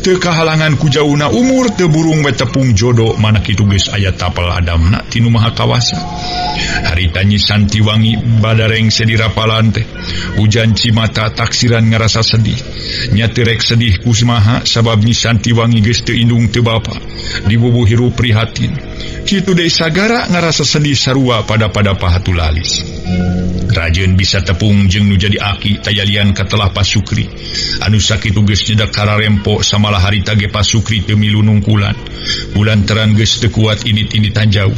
Teu kahalangan ku jauna umur teu burung we tepung jodoh mana kitu geus aya tapal adamna tinu Maha Kawasa. Harita Nyi Santiwangi badareng sedirapalan teh. Hujan cimata taksiran ngarasa sedih. Nya teu rek sedih kumaha sabab Nyi Santiwangi geus teu indung teu bapa. Dibubuh hirup prihatin. Kitu deui sagara ngarasa sedih sarua pada pahatulalis. Rajeun bisa tepung jeung nu jadi aki tayalian katelah Pasukri. Anu sakitu geus nyedak kararempo samalah harita ge Pasukri teu milu nungkulan. Bulantaran geus teu kuat init-initan jauh.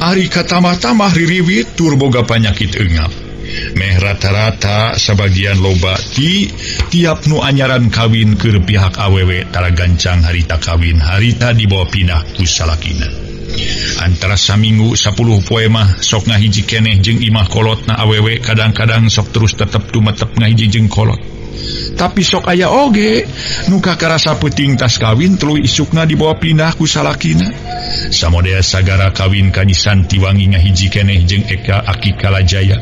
Ari katamah-tamah ririwit tur boga panyakit eungap. Meh rata-rata sabagian loba tiap nu anyaran kawin keur pihak awewe tara gancang harita kawin harita dibawa pindah ku salakina. Antara saminggu 10 poe mah sok ngahiji keneh jeung imah kolotna awewe kadang-kadang sok terus tetep tumetep ngahiji jeung kolot. Tapi sok aya oge nu kakarasa peuting tas kawin tuluy isukna dibawa pindah ku salakina. Samodea sagara kawin ka Nyi Santiwangi ngahiji keneh jeung Eka Aki Kalajaya.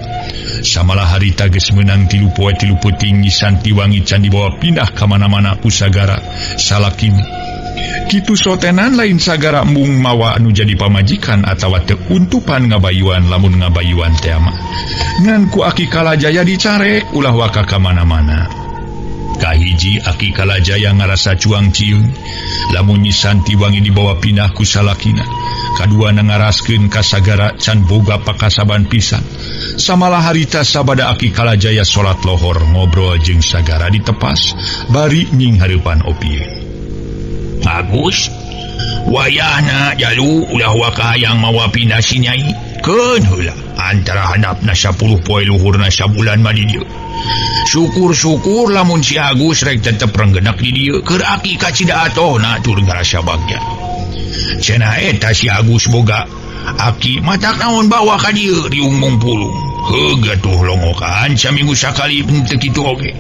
Samalah harita geus meunang 3 poe 3 peuting Nyi Santiwangi can dibawa pindah ka mana-mana ku sagara salakina. Kitu sotenan lain sagara embung mawa anu jadi pamajikan atawa teu untupan ngabayuan lamun ngabayuan teh mah. Ngan ku Aki Kalajaya dicarek ulah waka ka mana-mana. Kahiji Aki Kalajaya ngarasa cuang ciung lamun Nyi Santiwangi dibawa pindah ku salakina. Kadua ngaraskeun ka sagara can boga pakasaban pisan. Samalah harita sabada Aki Kalajaya salat lohor ngobrol jeung sagara di tepas bari nying hareupan opie. Agus, wayahna jalu ulah waka yang mawa pindah si Nyai. Keun heula antara handapna 10 poe luhurna sabulan mah di dieu. Syukur-syukur lamun si Agus rek tetep renggenak di dieu keur Aki kacida atohna tur ngarasa bagja. Cenah eta si Agus boga Aki matak naon bawa ka dieu riung pulung. Heuh tuh longokan saminggu sakali teu kitu oge.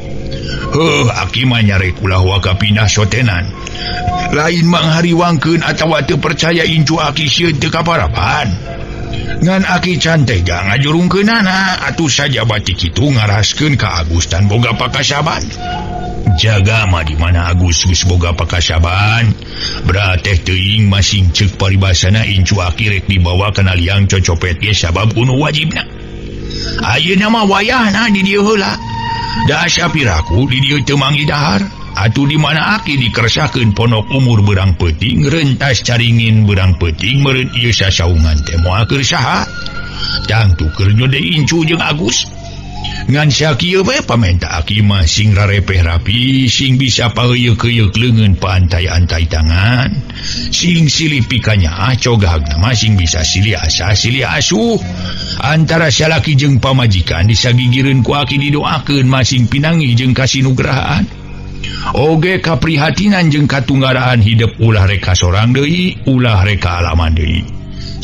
Aki mah nyarek ulah waka pindah sotenan. Lain manghariwangkeun atawa teu percaya incu Aki sieun teu kaparapan. Ngan Aki can tega ngajurungkeunana atuh saja bati kitu ngaraskeun ka Agus tan boga pakasaban. Jaga mah di mana Agus geus boga pakasaban. Berarti teuing masing ceuk paribasana incu Aki rek dibawa kana liang cocopet ge sabab unu wajibna. Ayeuna mah wayahna di dieu heula. Da sapiraku di dieu teu manggi dahar. Atuh di mana Aki dikersakeun ponok umur berang peuting rentas caringin berang peuting meureun ieu sasaungan teh moal keur saha? Tangtu keur nyode incu jeung Agus. ngan sakieu bae pamenta aki mah sing rarepeh rapi, sing bisa paeuyeuk-euyeuk leungeun pantai-antai tangan, sing silih pikanya cogahna mah sing bisa silih asa silih asuh. Antara salaki jeung pamajikan disagigireun ku aki didoakeun masing pinangih jeung kasinugrahaan. Oge kaprihatinan jeung katunggaraan hidup ulah reka sorang deui, ulah reka alaman deui.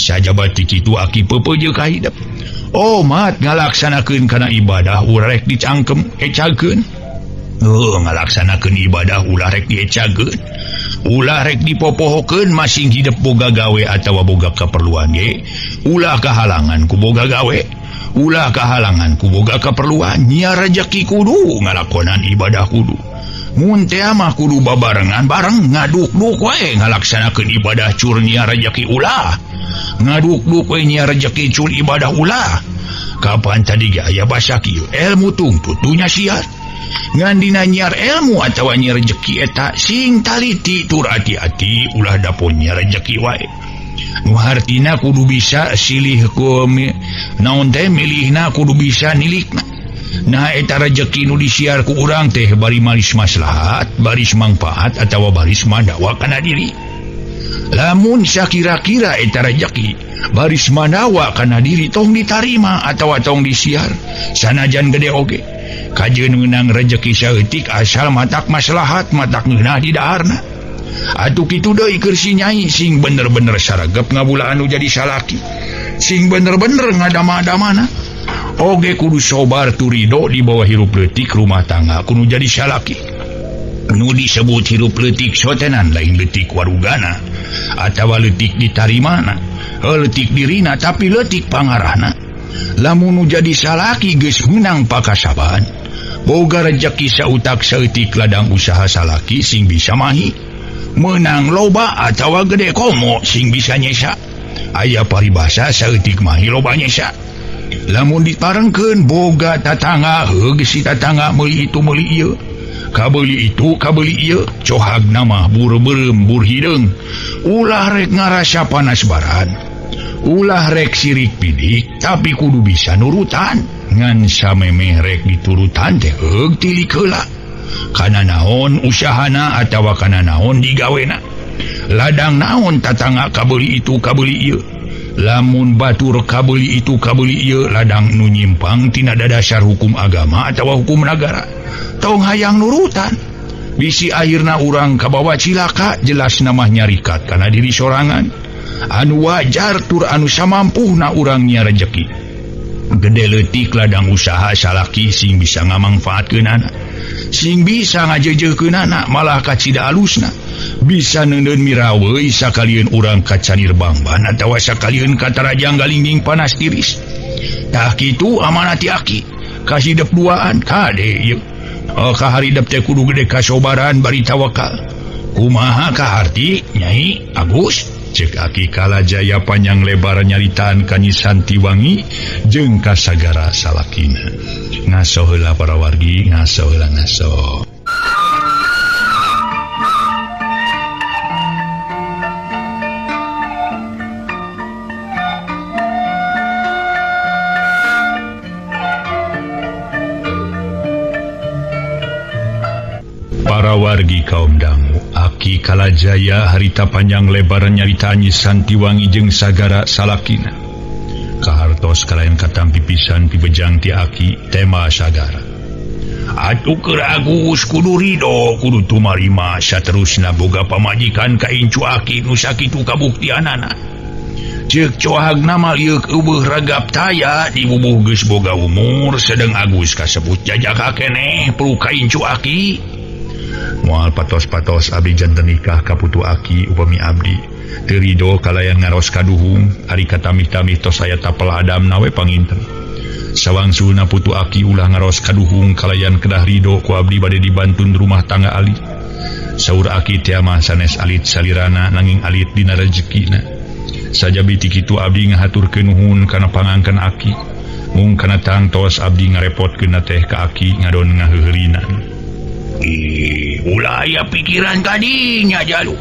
Sajabat ti kitu aki peupeujeuk ka hidup. Mat ngalaksanakeun kana ibadah ulah rek dicangkem ecageun. Ngalaksanakeun ibadah ulah rek diecageun. Ulah rek dipopohokeun masing hidup boga gawe atawa boga keperluan ge. Ulah kahalangan ku boga gawe. Ulah kahalangan ku boga keperluan. Nya rejeki kudu ngalakonan ibadah kudu. Mun teh mah kudu babarengan bareng ngaduk-duk wae ngalaksanakeun ibadah cur nya rejeki ulah. Ngaduk-duk we nya rejeki cul ibadah ulah. Kapan tadi ge aya basa kieu ilmu tungtut dunya siar. Ngan dina nyiar ilmu atawa nya rejeki eta sing taliti tur hati-hati ulah dapon nya rejeki wae. Nu hartina kudu bisa silih ku naon teh milihna kudu bisa nilikna. Nah eta rejeki nu disiar ku urang teh bari maris maslahat, baris manfaat atawa baris mandawa kana diri. Lamun sakira-kira eta rejeki baris mandawa kana diri tong ditarima atawa tong disiar sanajan gede oge. Kajeun meunang rejeki saeutik asal matak maslahat matak ngeunah di daharna. Atuh kitu deui keur si nyai sing bener-bener saragep ngabulaan nu jadi salaki. Sing bener-bener ngadama-damana. Oge kudu sobar turido di bawah hirup leutik rumah tangga kudu jadi salaki. Nu disebut hirup leutik sotenan lain leutik warugana atawa leutik ditarimana, leutik dirina tapi leutik pangarahna. Lamun nu jadi salaki geus meunang pakasaban, boga rejeki sautak saeutik ladang usaha salaki sing bisa mahi, meunang loba atawa gede komo sing bisa nyesa. Aya paribasa saeutik mahi loba nyesa. Lamun diparengkeun boga tatangga geus si tatangga meuli itu meuli ieu. Kabeuli itu kabeuli ieu, cohagna mah bur beureum bur hideung. Ulah rek ngarasa panas baran. Ulah rek sirik pidik tapi kudu bisa nurutan. Ngan samemeh rek diturutan teh heug tilik heula. Kana naon usahana atawa kana naon digawena. Ladang naon tatangga kabeuli itu kabeuli ieu. Lamun batur kabeuli itu kabeuli ieu ladang nu nyimpang tina dasar hukum agama atawa hukum negara. Tong hayang nurutan. Bisi akhirna urang kabawa cilaka jelas namah nyarikat kana diri sorangan. Anu wajar tur anu samampuna urang nya rejeki. Gede leutik ladang usaha salaki sing bisa ngamangfaatkeunana. Sing bisa ngajejeukeunana malah kacida alusna. Bisa neundeun miraweui sakalian urang kacanir bangban atawa sakalian katarajang galingging panas tiris. Tah kitu amanah ti aki kasidep duaan kade ieu. Kaharidep teh kudu gede kasobaran bari tawakal. Kumaha kaharti Nyai Agus? Cek aki kalajaya panjang lebar nyaritaan ka Nyi Santiwangi jeung ka sagara salakina. Ngaso heula para wargi, ngaso heula ngaso. Para wargi kaum dangu, aki kalajaya harita panjang lebar nyaritaan Nyi Santiwangi jeung sagara salakina. Kahartos kalayan katampi pisan ti bejang ti aki tema sagara. Atuh keur Agus kudu ridho, kudu tumarima saterusna boga pamajikan ka incu aki nu sakitu kabuktianana. Ceuk cohagna mah ieu eueuh ragap taya dibubuh geus boga umur sedeng Agus kasebut jajak keneh perlu ka incu aki. Moal patos-patos abdi janten nikah kaputu aki upami abdi teu ridho kalayan ngaros kaduhung ari katamih-tamih tos aya tapel adam nawe panginten. Sawangsulna putu aki ulah ngaros kaduhung kalayan kedah ridho ku abdi bade dibantun rumah tangga alit. Saur aki teh mah sanes alit salirana nanging alit dina rezekina. Sajabi ti kitu abdi ngahaturkeun nuhun kana pangangkeun aki. Mung kana tangtos abdi ngarepotkeun teh ka aki ngadon ngaheurinan. Ulah aya pikiran tadinya jalu.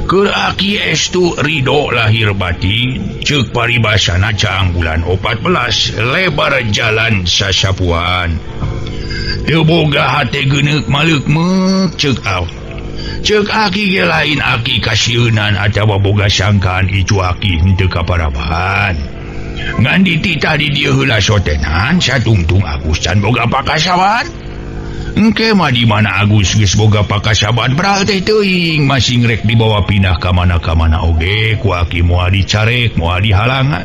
Aki estu Ridho lahir batin cek paribasana caang bulan 14 lebar jalan sasapuan teu boga hate geuneuk maleuk-meuk cek Aki ge lain Aki kasieunan atawa boga sangkaan icu Aki henteu kaparaban ngan dititah di dieu heula sotenan satungtung Agus can boga pakasaban. Engke mah di mana Agus geus boga pakasaban berarti teuing masih ngrek dibawa pindah ka mana-mana oge ku Aki moal dicarek moal dihalangan.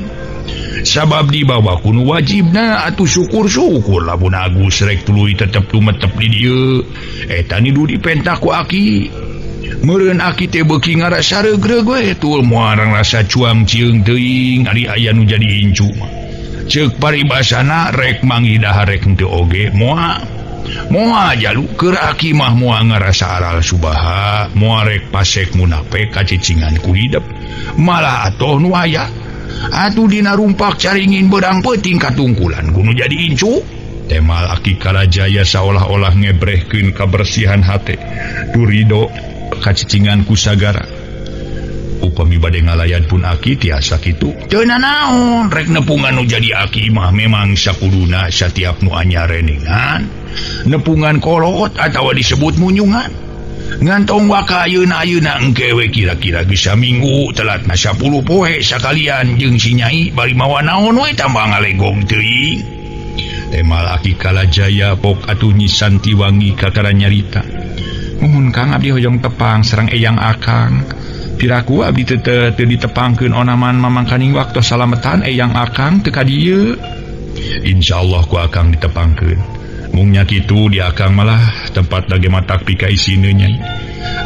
Sabab dibawa kuno wajibna atuh syukur-syukur lamun Agus rek tuluy tetep tumetep di dieu. Eta nidu dipentak ku Aki. Meureun Aki teh beuki ngarasa regreg we tul moal rasa cuang cieung teuing ari aya nu jadi incu mah. Ceuk paribasana rek manggih dahar rek henteu oge moa jalu keur Aki mah moa ngarasa aral subaha moa rek pasek munapek kacicingan ku hidup malah atoh nu aya atuh dina rumpak caringin bedang peuting katungkulan kudu jadi incu. Temal Aki Kalajaya saolah-olah ngebrehkeun kabersihan hate tu Ridho kacicingan ku sagara. Upami bade ngalayan pun Aki tiasa kitu teu naon rek nepungan nu jadi Aki mah memang sakuduna satiap nu anyar reningan nepungan kolot atawa disebut munyungan ngantong waka ayeuna engke we kira-kira bisa minggu telat na 10 poe sakalian jeung si Nyai bari mawa naon we tambah ngalegong teuing. Temal Aki Kalajaya pok atuh Nyi Santiwangi kakara nyarita nuhun Kang abdi hoyong tepang sareng eyang Akang piraku abdi teu ditepangkeun onaman mamangkaning waktu salametan eyang Akang teu ka dieu. Insyaallah ku Akang ditepangkeun mung nya kitu di Akang malah tempat lage matak pika isine Nyai.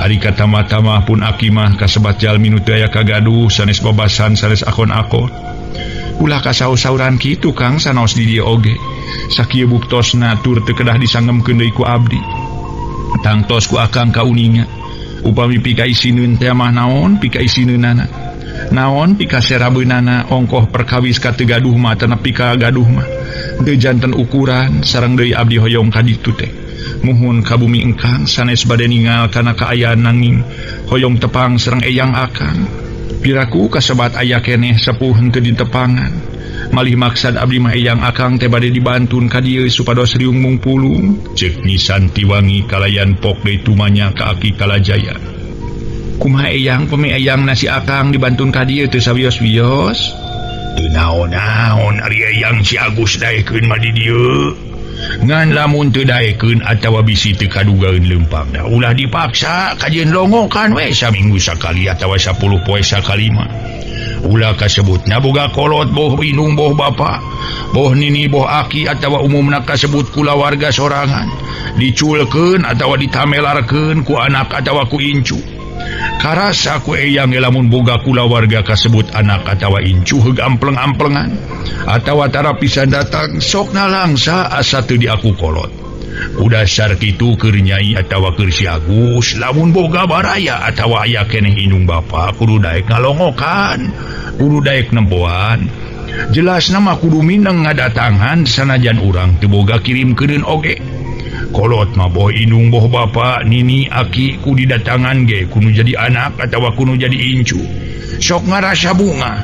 Ari katama-tama pun Aki mah kasebat jalmi nu teu aya kagaduh sanes babasan sanes akon-akon. Ulah kasaur-sauran kitu Kang sanaos di dieu oge. Sakieu buktosna tur teu kedah disangemkeun deui ku abdi. Tangtos ku Akang kauninga upami pika isineun teh mah naon pika isineunana naon pika serabeunana ongkoh perkawis ka teu gaduh mah teu nepi ka gaduh mah teu janten ukuran sareng deui abdi hoyong ka ditu teh. Muhun ka bumi engkang sanes bade ningal kana kaayaan nanging hoyong tepang sareng eyang Akang. Piraku kasebat aya keneh sepuh henteu ditepangan. Malih maksad abdi mah eyang Akang teh bade dibantun ka dieu supados riung mungpulung. Ceuk Nyi Santiwangi kalayan pok deui tumanya ka Aki Kalajaya. Kumaha eyang pemi eyang nasi Akang dibantun ka dieu teu sawios-wios? Teu naon-naon ari eyang si Agus daekeun mah di dieu. Ngan lamun teu daekeun atawa bisi teu kadugaeun leumpang da ulah dipaksa kajeun longokan we saminggu sakali atawa 10 poe sakali mah. Ulah kasebutna boga kolot boh inung boh bapa boh nini boh Aki atawa umumna kasebut kulawarga sorangan diculkeun atawa ditamelarkeun ku anak atawa ku incu. Karasa ku eyang lamun boga kulawarga kasebut anak atawa incu heug ampleng-amplengan atawa tara pisan datang sokna langsa asa teu di aku kolot. Udasar kitu keur Nyai atawa keur si Agus lamun boga baraya atawa aya keneh inung bapa kudu daek ngalongokan kudu daek nempoan. Jelas nama kudu mineng ngadatangan sanajan urang teu boga kirimkeun oge. Kolot mah boh inung boh bapa nini Aki ku didatangan ge kudu jadi anak atawa kudu jadi incu sok ngarasa bunga.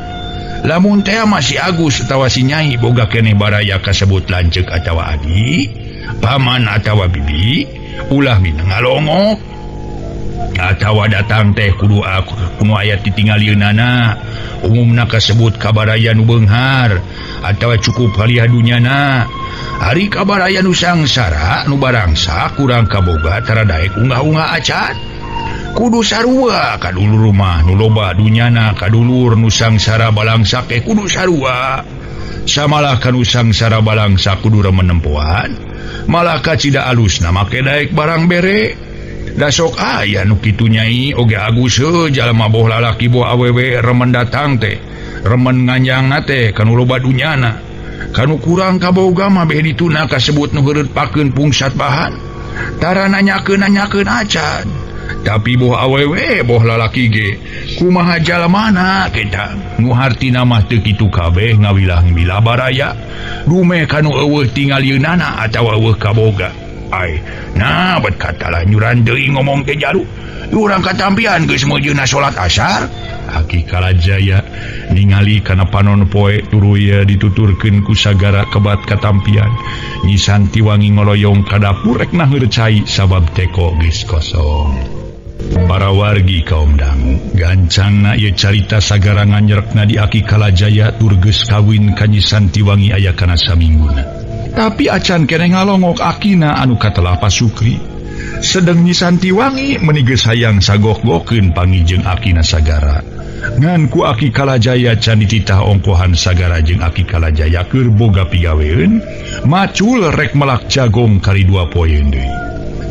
Lamun teh masih Agus atawa si Nyai boga keneh baraya kasebut lanceuk atawa adi paman atawa bibi ulah mineng ngalongok atawa datang teh kudu aya titingalieunana umumna kasebut kabaraya nu beunghar atawa cukup haliah dunyana. Hari kabaraya nu sangsara nu barangsa kurang kaboga tara daek unggah-unggah acan kudu sarua kadulur rumah nu loba dunyana kadulur nu sangsara balangsa ke kudu sarua samalah kanu sangsara balangsa kudu remenempoan malah kacida alusna make daek barang bere. Da sok aya nu kitu Nyai oge Agus jalma boh lalaki boh awewe remen datang teh remen nganjangna teh kanu loba dunyana kanu kurang kaboga mah beh dituna kasebut nu heureut pakeun pungsat bahan tara nanyakeun acan. Tapi boh awewe boh lalaki ge kumaha jalmana kita nu hartina mah teu kitu kabeh ngawilah-wilah baraya dume kanu eueuh tingalieunana atawa eueuh kaboga. Ai nah bet kata lanyuran deui ngomong teh jalu urang katampian geus mujuna salat asar. Aki Kalajaya ningali kana panon poe turu ye dituturkeun ku sagara kebat katampian. Nyi Santiwangi ngoloyong ka dapur rek naheur cai sabab teko geus kosong. Para wargi kaum dangu, gancangna ieu carita sagara nganyerekna di Aki Kalajaya tur geus kawin ka Nyi Santiwangi aya kana samingguna. Tapi acan keneh ngalongok akina anu katelah Pasukri. Sedeng Nyi Santiwangi meuni geus hayang sagok-gokeun pangijeng akina sagara. Ngan ku Aki Kalajaya can dititah ongkohan sagara jeung Aki Kalajaya keur boga pigaweun, macul rek melak jagong kali 2 poe deui.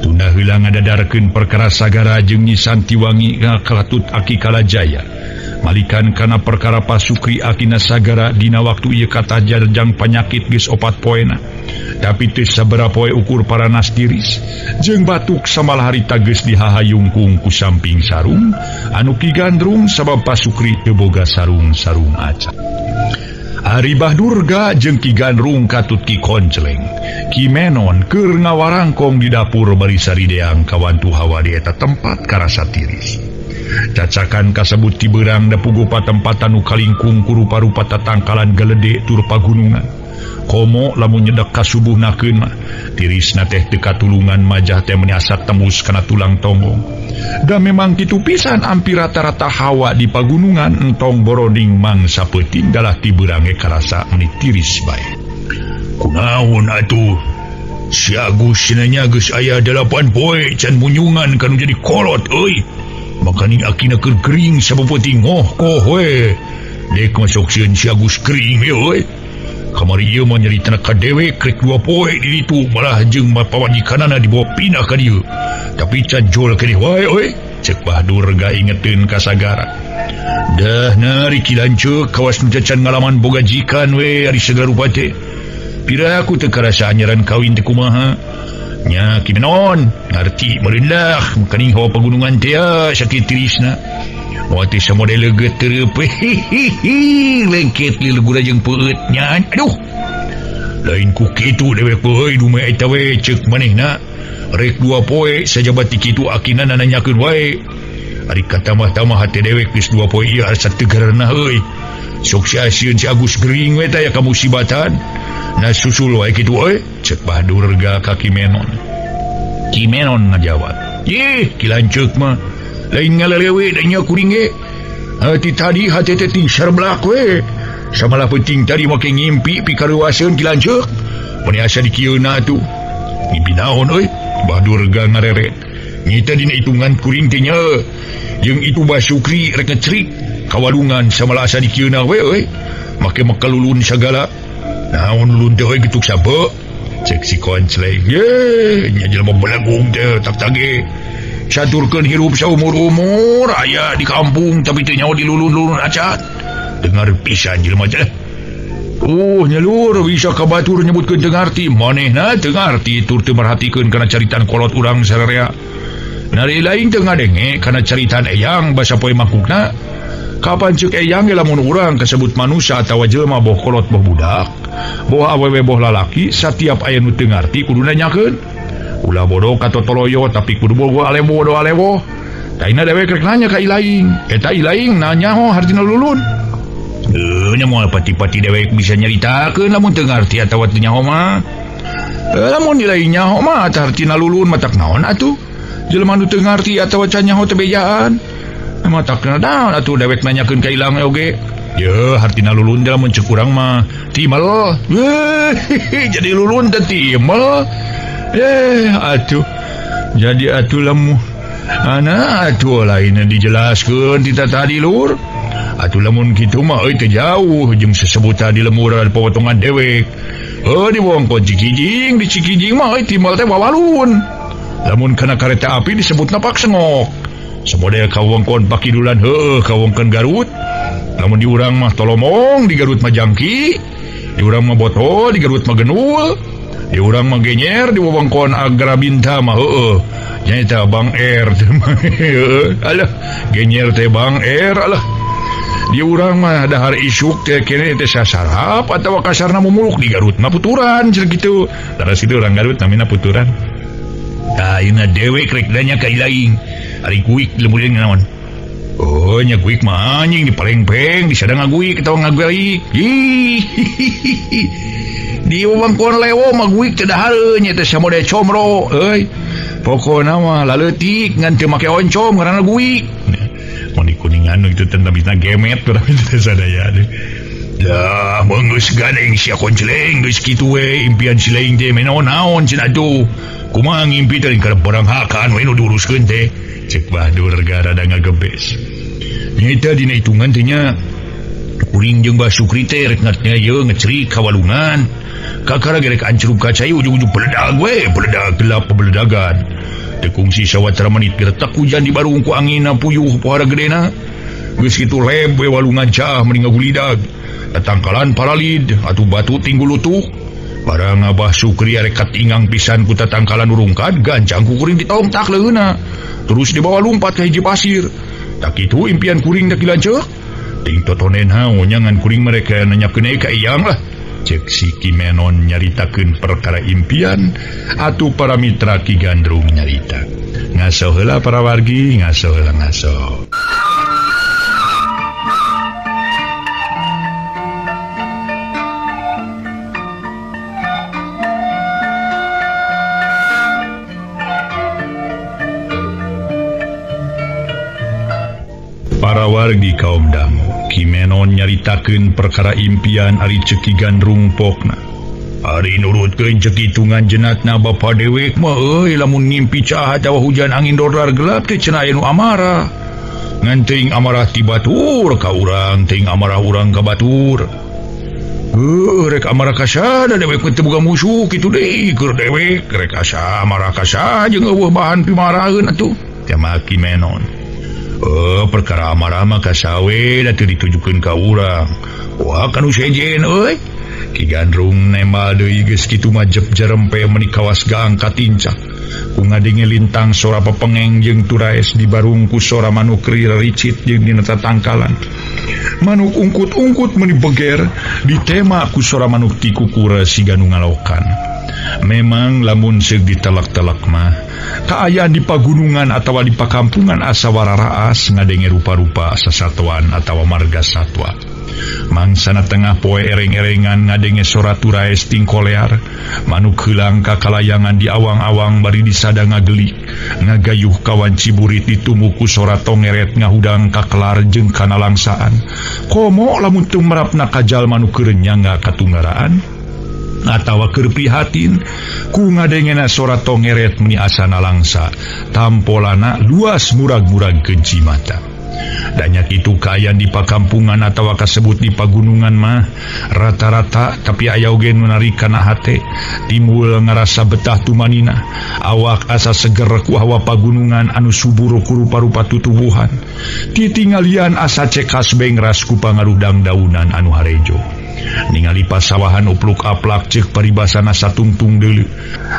Tunda heula ngadadarkeun perkara sagara jeung Nyi Santiwangi ngakelatut Aki Kalajaya. Malikan kana perkara Pasukri akina sagara dina waktu ieu katajang panyakit geus 4 poena. Tapi teu sabaraha poe ukur paranas tiris jeung batuk samalah harita geus dihahayungkung ku samping sarung anu ki gandrung sabab Pasukri teu boga sarung-sarung acan. Ari Bahdurga jeung Ki Gandrung katut Ki Koncleng, Ki Menon keur ngawarangkong di dapur bari sarideang kawantu hawa di eta tempat karasa tiris. Cacakan kasebut ti beurang da puguh patempatan nu kalingkung ku rupa-rupa tatangkalan gelede tur pagunungan. Komo lamun nyedek kasubuhnakeun mah tirisna teh teu katulungan majah teh menyasat tembus kana tulang tonggong. Da memang kitu pisan ampir rata-rata hawa di pagunungan entong boroding mangsa peuting dalah ti beurang ge karasa meuni tiris bae. Kunaon atuh? Si Agus cenanya geus aya 8 poe can munyungan kanu jadi kolot euy. Makani akina keur gering sabab peuting koh we. Dek masuk sieun si Agus gering euy. Kamari ieu mah nyaritana ka dewek rek 2 poe di ditu malah jeung pawajikanana dibawa pindah ka dieu. Tapi can jol keneh wae euy, ceuk Bahdurga ingeteun ka sagara. Dah nari kilanceuk kawas nu can ngalaman boga jikan we ari segala rupa teh. Pira aku teu karasa anyaran kawin teh kumaha. Nya Ki Menon ngarti meureun lah mukani hawa pagunungan teh sakit tirisna. Wati samodel geuteup lengket lilegura jeung peutnya. Aduh. Lain ku kitu dewek euy dume eta we ceuk manehna. Rek 2 poe sajabat ti kitu akina nanyakeun wae. Ari katamah-tamah hate dewek geus 2 poe ieu asa tegarna euy. Sok sieun si Agus gering we tah ya kamusibatan. Nah susul wae kitu euy ceuk Bahdurga ka Ki Menon. Ki Menon ngajawab. Yeh kilanceuk mah lain ngalelewe dan nya kuring ge. Hati tadi hati teh ting sarblak we. Samalah penting tadi make ngimpi pikareuaseun kilanceuk. Mun asa dikieuna atuh. Ngimpi naon euy? Bahdurga ngareret. Nyita dina hitungan kuring teh nya. Jeung itu Basukri rek ngecrik kawalungan samalah asa dikieuna we euy. Make makalulun sagala. Naon lulun teh euy getuk sabe? Cek si Koncleng. Ye, nya jelema belagung teh tak tage. Caturkeun hirup saumur-umur aya di kampung tapi teu nyaho dilulun-lulun acan. Dengar pisan jelema teh. Nyalur bisa kabatur nyebutkeun teu ngarti, manehna teu ngarti tur teu merhatikeun kana caritan kolot urang sararea. Nari lain teu ngadenge kana caritan eyang basa poe mangkukna. Kapan ceuk eyang ge lamun urang kasebut manusia atawa jelema boh kolot boh budak, boh awewe boh lalaki, satiap aya nu teu ngarti kudu nanyakeun. Ulah bodoh katotoloyo tapi kudu bogo alewo. Taina dewek rek nanya ka ilaing. Eta ilaing nanya ho hartina lulun. Nya moal pati-pati dewek bisa nyaritakeun lamun teu ngarti atawa teu nyaho mah. Lamun ilaing nyaho mah hartina lulun matak naon atuh? Jelema nu teu ngarti atawa can nyaho teu bejaan. Matakna naon atuh dewek nanyakeun ka ilang oge. Ye hartina lulun lamun ceuk urang mah timel. Jadi lulun teh timel. Atuh jadi atuh lamun ana atuh lain dijelaskeun tita tadi lur. Atuh lamun kitu mah euy teh jauh jeung sesebutan di lemur potongan dewek. Di wongkon Cikijing di Cikijing mah euy timbal teh wawalun. Lamun kana kareta api disebutna Paksengok. Samodel ka wongkon Pakidulan ka wongkon Garut. Lamun di urang mah Tolomong, di Garut mah Jangki, di urang mah Boto, di Garut mah Genul. Di urang mah Genyer di wewengkon Agrabinta mah nya eta Bang R teh mah alah Genyer teh Bang R alah. Di urang mah dahar isuk teh kene teh sasarap atawa kasarna mumuluk. Di Garut mah puturan cenah kitu. Terus kitu urang Garut namina puturan. Tah ayeuna dewek rek danya ka ilaing. Ari kuik lemurin naon. Oh nya kuik mah anjing di paleng-peng di sadang ngaguik ketawa ngaguik. Di wewengkon lewo mah guik teu dahareun nya teh samode comro euy. Pokona mah laleutik ngan teu make oncom ngaranna guik. Mun di Kuningan itu teh bisa gemet tapi teu sadaya deui. Dah menggeus gandeng sia konceleng geus kitu we impian si laing teh naon-naon cenah atuh. Kumaha ngimpi teh keur barang hakan we nu diuruskeun teh. Cek Bahadur gara da ngagebes. Nyata dina hitungan teh nya kuring jeung Mbah Sukri teh rek ngatnya ye ngeceri ka walungan. Kakara gerek ancruk kacai ujung-ujung peledag we, peledag gelap peledagan. Tekungsi sawatara menit geretak hujan di barung ku angin puyuh pohara gedena. Geus kitu leb we walungan cah mending ngagulidag. Tatangkalan paralid atuh batu tinggu lutuk. Barang Abah Sukri arek katingang pisan ku tatangkalan urungkad gancang ku kuring ditongtak leuna. Terus dibawa lompat ke hiji pasir. Tak itu impian kuring dak dilanceuk. Ting totonen hau nyangan kuring mereka nanyakeun ka iyang lah. Cek si Kimenon nyaritakeun perkara impian atuh para mitra Ki Gandrung nyarita. Ngaso heula para wargi, ngaso heula ngaso. Para wargi kaum dangu, Kimenon nyaritakeun perkara impian ari Ki Gandrung pokna. Ari nurutkeun ceuk hitungan jenatna bapa dewek mah euy lamun ngimpi cah atawa hujan angin dodar gelap teh cenah aya nu amarah. Ngan teuing amarah ti batur ka urang, teuing amarah urang ka batur. Rek amarah ka sada dewek teu boga musuh kitu deui keur dewek rek asa amarah ka sa jeung eueuh bahan pimaraheun atuh. Tema Kimenon. Perkara amarah mah ka sawe da teu ditujukeun ka urang. Wah kanu sejen euy. Ki Gandrung nembal deui geus kitu mah jep jarempe meuni kawas gaang katincak. Ku ngadenge lintang sora pepengeng jeung turaes di barung ku sora manuk ricit jeung dina tatangkalan. Manuk ungkut-ungkut meuni beger ditema ku sora manuk ti kukura siga nu ngalokan. Memang lamun seug ditelak-telak mah kaayaan di pagunungan atawa di pakampungan asa wararaas ngadenge rupa-rupa sasatuan atawa marga satwa. Mangsana tengah poe ereng-erengan ngadenge sora turaes tingkolear, manuk heulang ka kalayangan di awang-awang bari disada ngagelik, ngagayuh kawan ciburit ditumuku sora tongeret ngahudang ka kelar jeung kana langsaan. Komo lamun teu merapna kajal manuk kerenyang katunggaraan. Atawa keur prihatin ku ngadengena sora tongeret meni asana langsa tampolana luas murag-murag kenci mata. Danya kitu kaayaan di pakampungan atawa kasebut di pagunungan mah rata-rata tapi aya oge nu narikana hate timbul ngarasa betah tumanina awak asa seger ku hawa pagunungan anu subur ku rupa-rupa tutubuhan titinggalian asa cekas bengras ku pangaruh daunan anu harejo. Ningali pasawahan upluk aplak cek paribasana satungtung deuleu.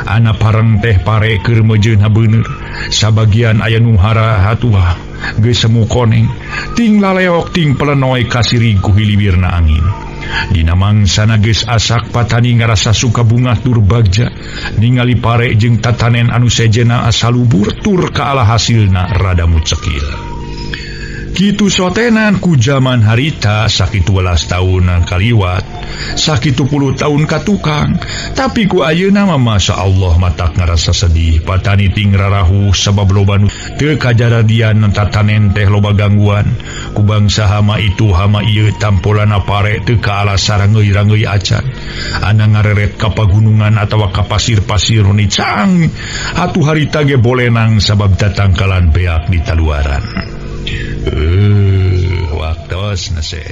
Ana pareng teh pare keur mejeun beuneur. Sabagian aya nu hara hatuah geus semu koneng. Ting laleok ting pelenoy kasiri ku hilibirna angin. Dina mangsana geus asak patani ngarasa suka bunga tur bagja. Ningali pare jeung tatanen anu sejena asalubur tur kaala hasilna rada mucekil. Kitu sotenan ku zaman harita sakitu 12 tahun kaliwat, sakitu 10 tahun katukang, tapi ku ayeuna mah masya Allah matak ngarasa sedih. Patani ting rarahu sabab loba nu teu kajaradian tatanen teh loba gangguan. Ku bangsa hama itu hama ieu tampolana pare teu kaala sarangeuy-rangeuy acan. Ana ngareret ka pagunungan atawa ka pasir-pasir nu cang. Atuh harita ge bolenang sabab tatangkalan beak di taluaran. Waktos nase